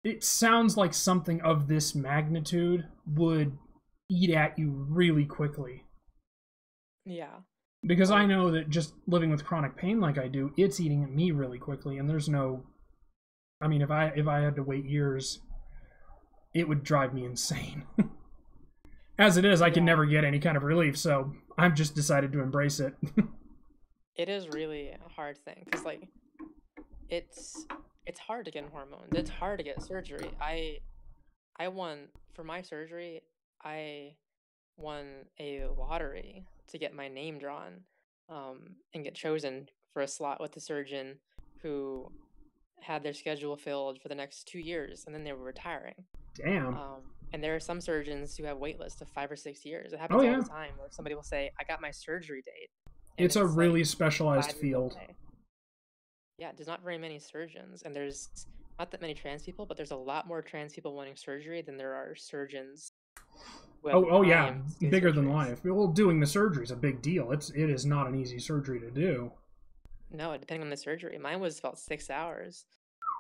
it sounds like something of this magnitude would eat at you really quickly. Yeah. Because I Like, know that just living with chronic pain like I do, it's eating at me really quickly, and there's no. I mean, if I had to wait years, it would drive me insane. As it is, I can yeah, never get any kind of relief, so I've just decided to embrace it. it is really a hard thing because like it's it's hard to get hormones. It's hard to get surgery. I won for my surgery. I won a lottery to get my name drawn, and get chosen for a slot with the surgeon who had their schedule filled for the next 2 years, and then they were retiring. Damn. And there are some surgeons who have wait lists of 5 or 6 years. It Oh happens all yeah, the time where somebody will say, I got my surgery date. And it's a it's really like specialized 5 years field. away. Yeah, there's not very many surgeons, and there's not that many trans people, but there's a lot more trans people wanting surgery than there are surgeons who have Oh yeah, time to get bigger than surgeries. life. Well, doing the surgery is a big deal. It is not an easy surgery to do. No, depending on the surgery. Mine was about 6 hours,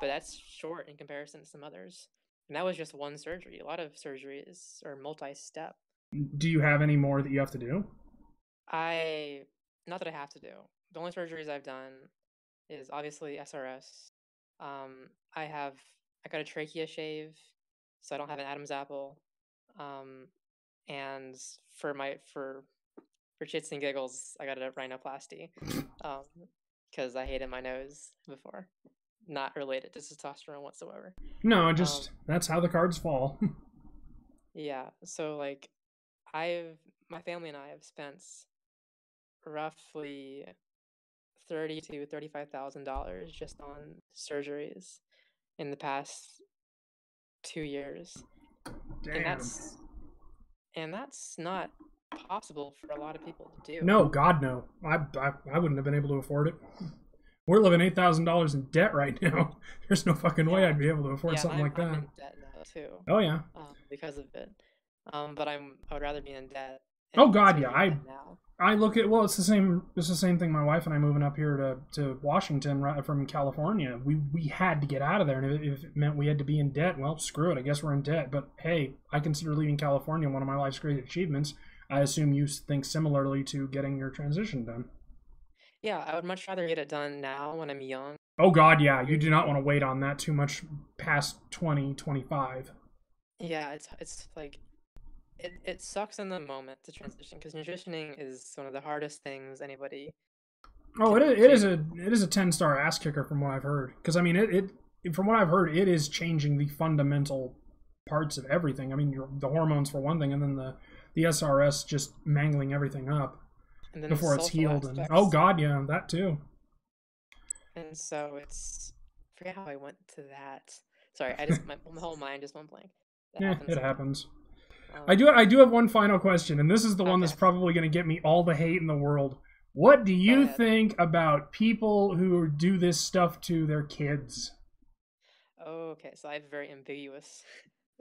but that's short in comparison to some others. And that was just one surgery. A lot of surgeries are multi-step. Do you have any more that you have to do? Not that I have to do. The only surgeries I've done is obviously SRS. I got a trachea shave, so I don't have an Adam's apple. And for shits and giggles, I got a rhinoplasty, because I hated my nose before. Not related to testosterone whatsoever. No, just that's how the cards fall. Yeah, so like my family and I have spent roughly $30,000 to $35,000 just on surgeries in the past 2 years. Damn. And that's not possible for a lot of people to do. No, God, no. I wouldn't have been able to afford it. We're living $8,000 in debt right now. There's no fucking way I'd be able to afford something like that. I'm in debt now too. Oh yeah. Because of it. But I would rather be in debt. Oh God, yeah. Now. I look at, well, it's the same thing. My wife and I moving up here to Washington right from California. We had to get out of there, and if it meant we had to be in debt, well, screw it. I guess we're in debt. But hey, I consider leaving California one of my life's great achievements. I assume you think similarly to getting your transition done. Yeah, I would much rather get it done now when I'm young. Oh God, yeah. You do not want to wait on that too much past 20, 25. Yeah, it's like it sucks in the moment to transition, because transitioning is one of the hardest things anybody. Oh, it is a 10-star ass kicker from what I've heard. Because I mean, it from what I've heard, it is changing the fundamental parts of everything. I mean, the hormones for one thing, and then the SRS just mangling everything up before it's healed. And oh God, yeah, that too. And so I forget how I went to that. Sorry, my whole mind just went blank. Yeah, it happens. I do have one final question, and this is the one that's probably going to get me all the hate in the world. What do you think about people who do this stuff to their kids? Okay, so I have a very ambiguous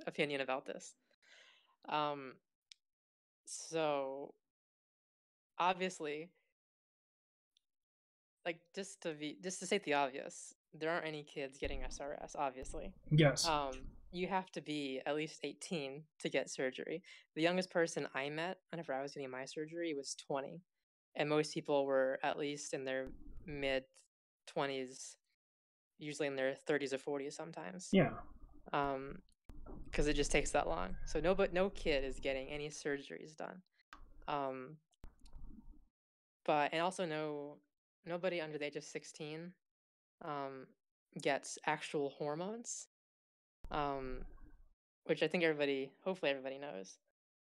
opinion about this. So obviously, like just to state the obvious, there aren't any kids getting SRS, obviously. Yes. You have to be at least 18 to get surgery. The youngest person I met whenever I was getting my surgery was 20. And most people were at least in their mid-20s, usually in their 30s or 40s sometimes. Yeah. Because it just takes that long. So no kid is getting any surgeries done. And also nobody under the age of 16 gets actual hormones. Which I think hopefully everybody knows.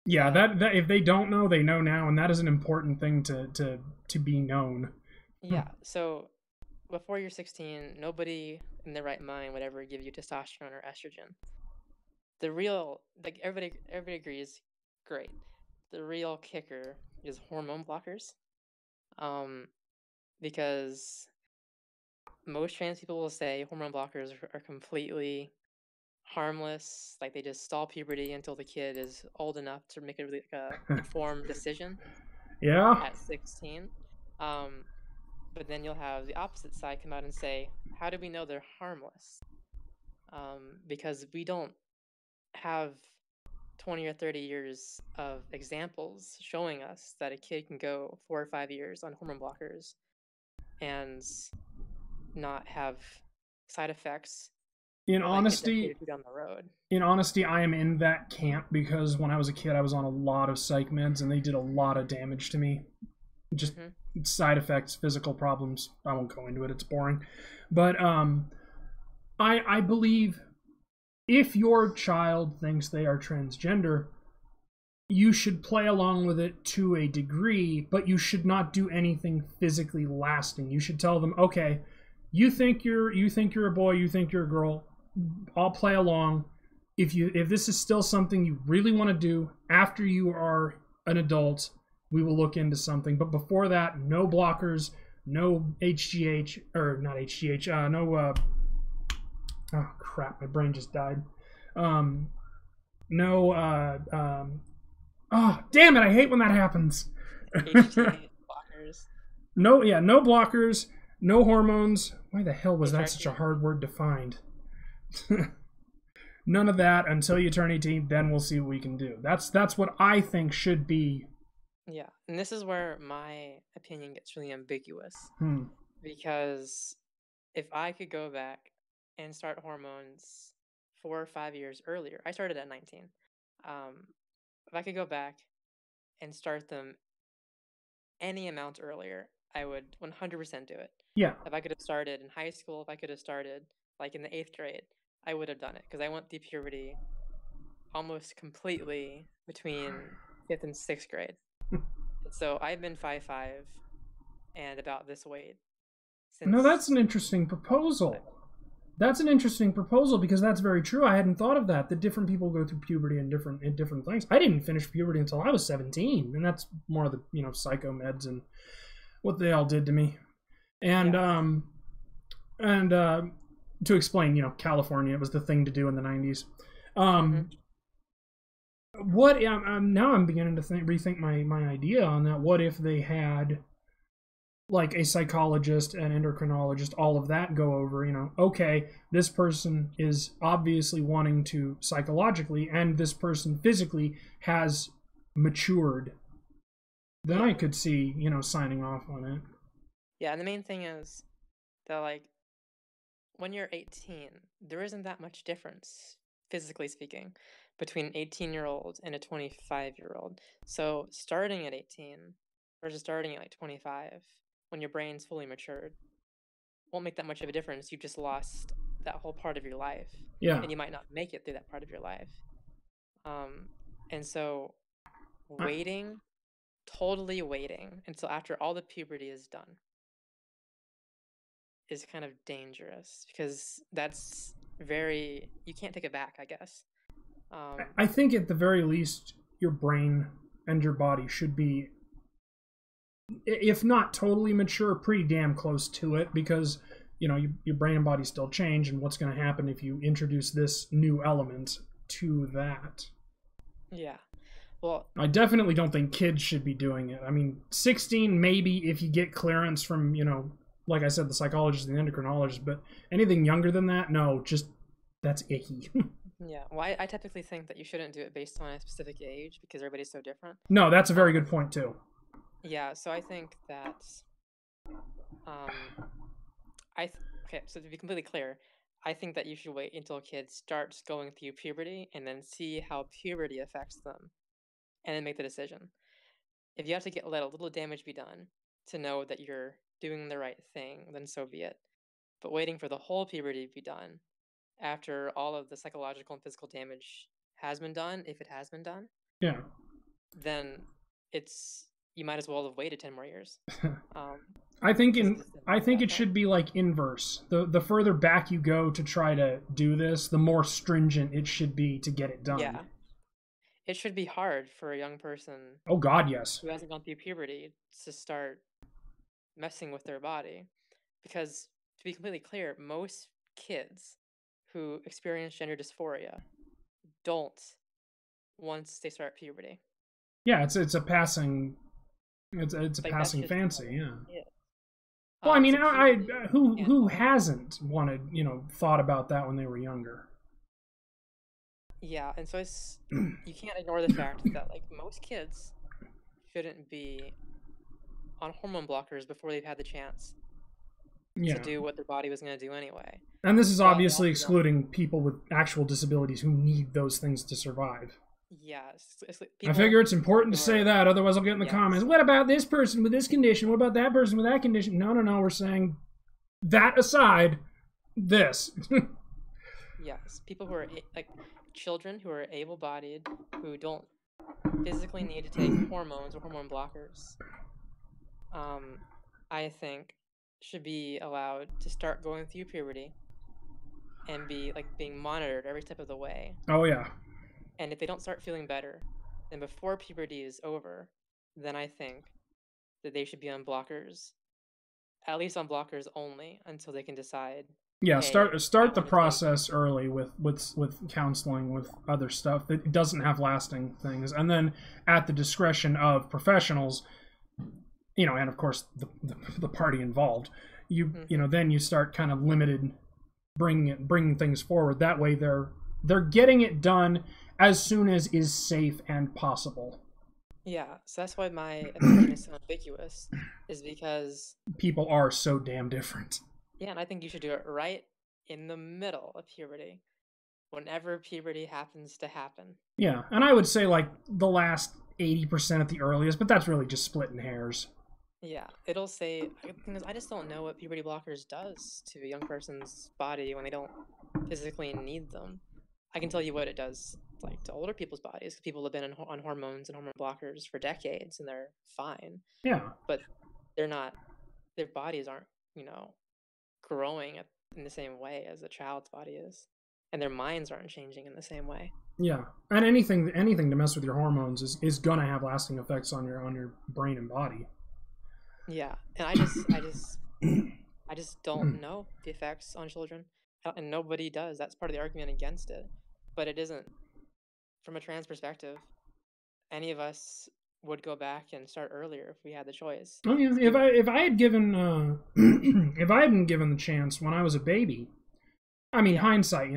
Yeah, that if they don't know, they know now, and that is an important thing to be known. Yeah, so before you're 16, nobody in their right mind would ever give you testosterone or estrogen. The real, like everybody agrees, great. The real kicker is hormone blockers. Because most trans people will say hormone blockers are completely harmless, like they just stall puberty until the kid is old enough to make a really informed decision. Yeah. At 16. But then you'll have the opposite side come out and say, how do we know they're harmless? Because we don't have 20 or 30 years of examples showing us that a kid can go 4 or 5 years on hormone blockers and not have side effects. In honesty, down the road. I am in that camp because when I was a kid, I was on a lot of psych meds, and they did a lot of damage to me. Just side effects, physical problems. I won't go into it; it's boring. But I believe if your child thinks they are transgender, you should play along with it to a degree, but you should not do anything physically lasting. You should tell them, okay, you think you're a boy, you think you're a girl. I'll play along. if this is still something you really want to do after you are an adult, we will look into something. But before that, no blockers, no HGH, or not HGH, no, oh crap, my brain just died. No, oh, damn it, I hate when that happens. HTA blockers. No, yeah, no blockers, no hormones. Why the hell was that such a hard word to find? None of that until you turn 18, then we'll see what we can do. That's what I think should be. Yeah, and this is where my opinion gets really ambiguous. Because if I could go back and start hormones 4 or 5 years earlier, I started at 19. If I could go back and start them any amount earlier, I would 100% do it. Yeah. If I could have started in high school, if I could have started like in the 8th grade, I would have done it, because I went through puberty almost completely between 5th and 6th grade. So I've been 5'5" and about this weight since... No, that's an interesting proposal. That's an interesting proposal, because that's very true. I hadn't thought of that different people go through puberty in different things. I didn't finish puberty until I was 17, and that's more of the, you know, psycho meds and what they all did to me. And yeah. To explain, you know, California, it was the thing to do in the 90s. What now I'm beginning to rethink my idea on that. What if they had like a psychologist, an endocrinologist, all of that go over, you know, okay, this person is obviously wanting to psychologically, and this person physically has matured. Then I could see, you know, signing off on it. Yeah, and the main thing is that, like, when you're 18, there isn't that much difference, physically speaking, between an 18-year-old and a 25-year-old. So starting at 18 versus starting at like 25, when your brain's fully matured, won't make that much of a difference. You've just lost that whole part of your life. Yeah. And you might not make it through that part of your life. And so totally waiting until after all the puberty is done is kind of dangerous, because that's you can't take it back, I guess. I think at the very least, your brain and your body should be, if not totally mature, pretty damn close to it, because, you know, your brain and body still change, and what's going to happen if you introduce this new element to that? Yeah. Well, I definitely don't think kids should be doing it. I mean, 16 maybe if you get clearance from, you know, like I said, the psychologist and the endocrinologist, but anything younger than that, no, just, that's icky. Yeah, well, I typically think that you shouldn't do it based on a specific age, because everybody's so different. No, that's a very good point, too. Yeah, so I think that, okay, so to be completely clear, I think that you should wait until a kid starts going through puberty and then see how puberty affects them, and then make the decision. If you have to let a little damage be done to know that you're doing the right thing, then so be it. But waiting for the whole puberty to be done after all of the psychological and physical damage has been done, if it has been done, yeah, then you might as well have waited 10 more years. I think it should be like inverse. The further back you go to try to do this, the more stringent it should be to get it done. Yeah. It should be hard for a young person. Oh God, yes. Who hasn't gone through puberty to start messing with their body, because to be completely clear, most kids who experience gender dysphoria don't once they start puberty. Yeah, it's a passing, it's a like passing fancy. Yeah. Yeah. Well, I mean, so who hasn't wanted, you know, thought about that when they were younger? Yeah, and so you can't ignore the fact that, like, most kids shouldn't be on hormone blockers before they've had the chance to do what their body was going to do anyway. And this is obviously excluding people with actual disabilities who need those things to survive. Yeah. I figure it's important to say that, otherwise I'll get in the comments, what about this person with this condition? What about that person with that condition? No, we're saying that aside, this. Yes, people who are, like, children who are able-bodied, who don't physically need to take hormones or hormone blockers, I think should be allowed to start going through puberty and be like being monitored every step of the way. Oh yeah. And if they don't start feeling better, then before puberty is over, then I think that they should be on blockers, at least on blockers only, until they can decide. Yeah, Hey, start the process early with counseling, with other stuff that doesn't have lasting things, and then at the discretion of professionals, and of course the party involved, then you start kind of limited, bringing things forward. That way they're getting it done as soon as is safe and possible. Yeah, so that's why my opinion is so ambiguous, is because people are so damn different. Yeah, and I think you should do it right in the middle of puberty, whenever puberty happens to happen. Yeah, and I would say like the last 80% at the earliest, but that's really just splitting hairs. Yeah, it'll say, because I just don't know what puberty blockers does to a young person's body when they don't physically need them. I can tell you what it does like to older people's bodies, because people have been on hormones and hormone blockers for decades and they're fine. Yeah. But they're not, their bodies aren't, growing in the same way as a child's body is, and their minds aren't changing in the same way. Yeah, and anything to mess with your hormones is gonna have lasting effects on your brain and body. Yeah, and I just don't know the effects on children, and nobody does. That's part of the argument against it, but it isn't. From a trans perspective, any of us would go back and start earlier if we had the choice. Oh yeah, if I had given if I hadn't given the chance when I was a baby, I mean, hindsight,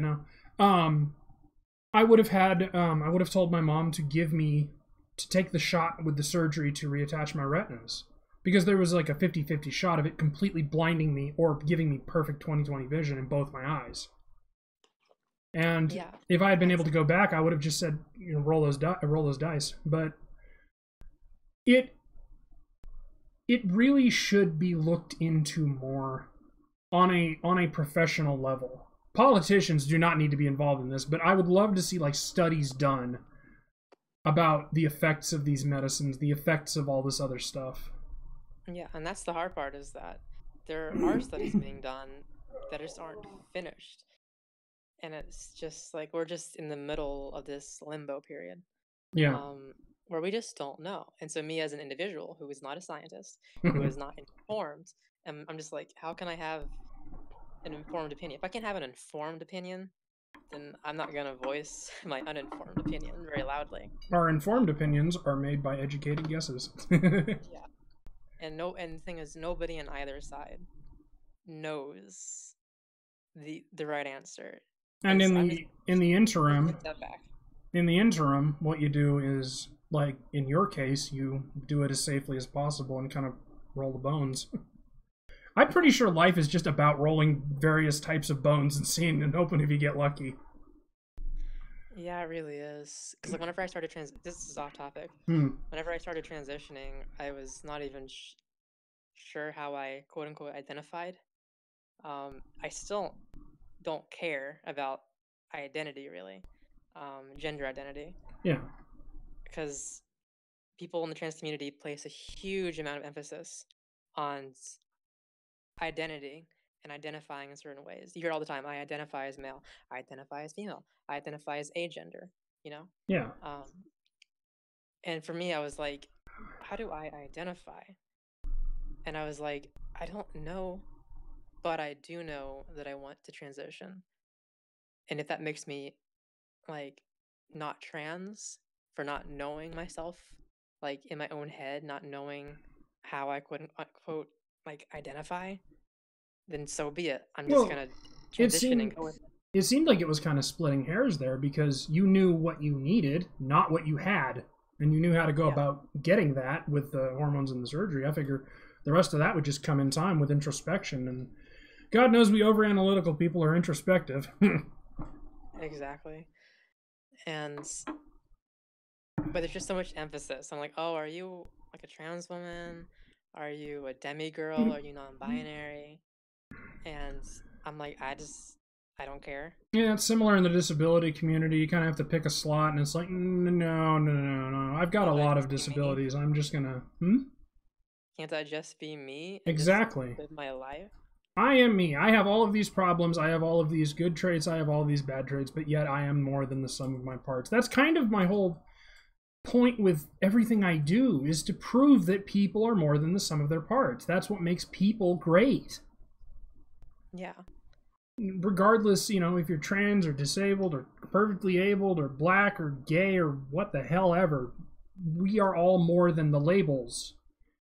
I would have told my mom to take the shot with the surgery to reattach my retinas, because there was like a 50-50 shot of it completely blinding me or giving me perfect 20/20 vision in both my eyes. And if I had been able to go back, I would have just said, roll those dice. But it really should be looked into more on a professional level. Politicians do not need to be involved in this, but I would love to see like studies done about the effects of these medicines, the effects of all this other stuff. Yeah, and that's the hard part, is that there are studies being done that just aren't finished. And it's just like we're just in the middle of this limbo period. Yeah. Where we just don't know. And so me as an individual who is not a scientist, who is not informed, and I'm just like, how can I have an informed opinion? If I can't have an informed opinion, then I'm not going to voice my uninformed opinion very loudly. Our informed opinions are made by educated guesses. Yeah. And the thing is, nobody on either side knows the right answer. And in the interim, what you do is, like in your case, you do it as safely as possible and kind of roll the bones. I'm pretty sure life is just about rolling various types of bones and seeing and hoping if you get lucky. Yeah, it really is. Because like whenever I started this is off topic. Whenever I started transitioning, I was not even sure how I quote unquote identified. I still don't care about identity, really, gender identity. Yeah. Because people in the trans community place a huge amount of emphasis on identity and identifying in certain ways. You hear all the time, I identify as male, I identify as female, I identify as agender, Yeah. And for me, I was like, how do I identify? And I was like, I don't know, but I do know that I want to transition. And if that makes me like not trans for not knowing myself, like in my own head, not knowing how I quote unquote like identify, then so be it. I'm just gonna transition and go with it. It seemed like it was kind of splitting hairs there, because you knew what you needed, not what you had, and you knew how to go about getting that with the hormones and the surgery. I figure the rest of that would just come in time with introspection, and God knows we over-analytical people are introspective. Exactly. But there's just so much emphasis. I'm like, oh, are you like a trans woman? Are you a demigirl? Are you non-binary? And I'm like, I don't care. Yeah, it's similar in the disability community. You kind of have to pick a slot, and it's like, no. I've got a lot of disabilities. I'm just gonna... Can't I just be me? Exactly. Just live my life? I am me. I have all of these problems. I have all of these good traits. I have all of these bad traits, but yet I am more than the sum of my parts. That's kind of my whole point with everything I do, is to prove that people are more than the sum of their parts. That's what makes people great. Yeah. Regardless, you know, if you're trans or disabled or perfectly abled or black or gay or what the hell ever, we are all more than the labels.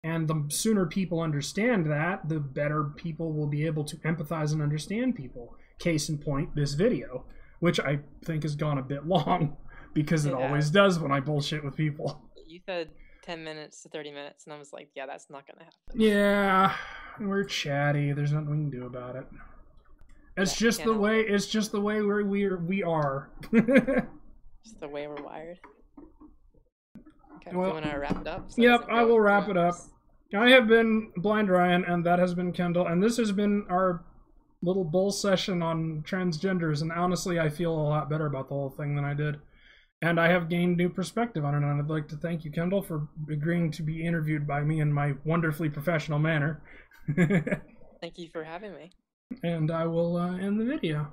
And the sooner people understand that, the better people will be able to empathize and understand people. Case in point, this video, which I think has gone a bit long, because it always does when I bullshit with people. You said 10 minutes to 30 minutes, and I was like, yeah, that's not going to happen. Yeah, we're chatty. There's nothing we can do about it. It's just the way. It's just the way we are. Just the way we're wired. Okay, well, do you want to wrap it up? So yep, I will wrap it up. I have been Blind Ryan, and that has been Kendall, and this has been our little bull session on transgenders, and honestly, I feel a lot better about the whole thing than I did. And I have gained new perspective on it, and I'd like to thank you, Kendall, for agreeing to be interviewed by me in my wonderfully professional manner. Thank you for having me. And I will end the video.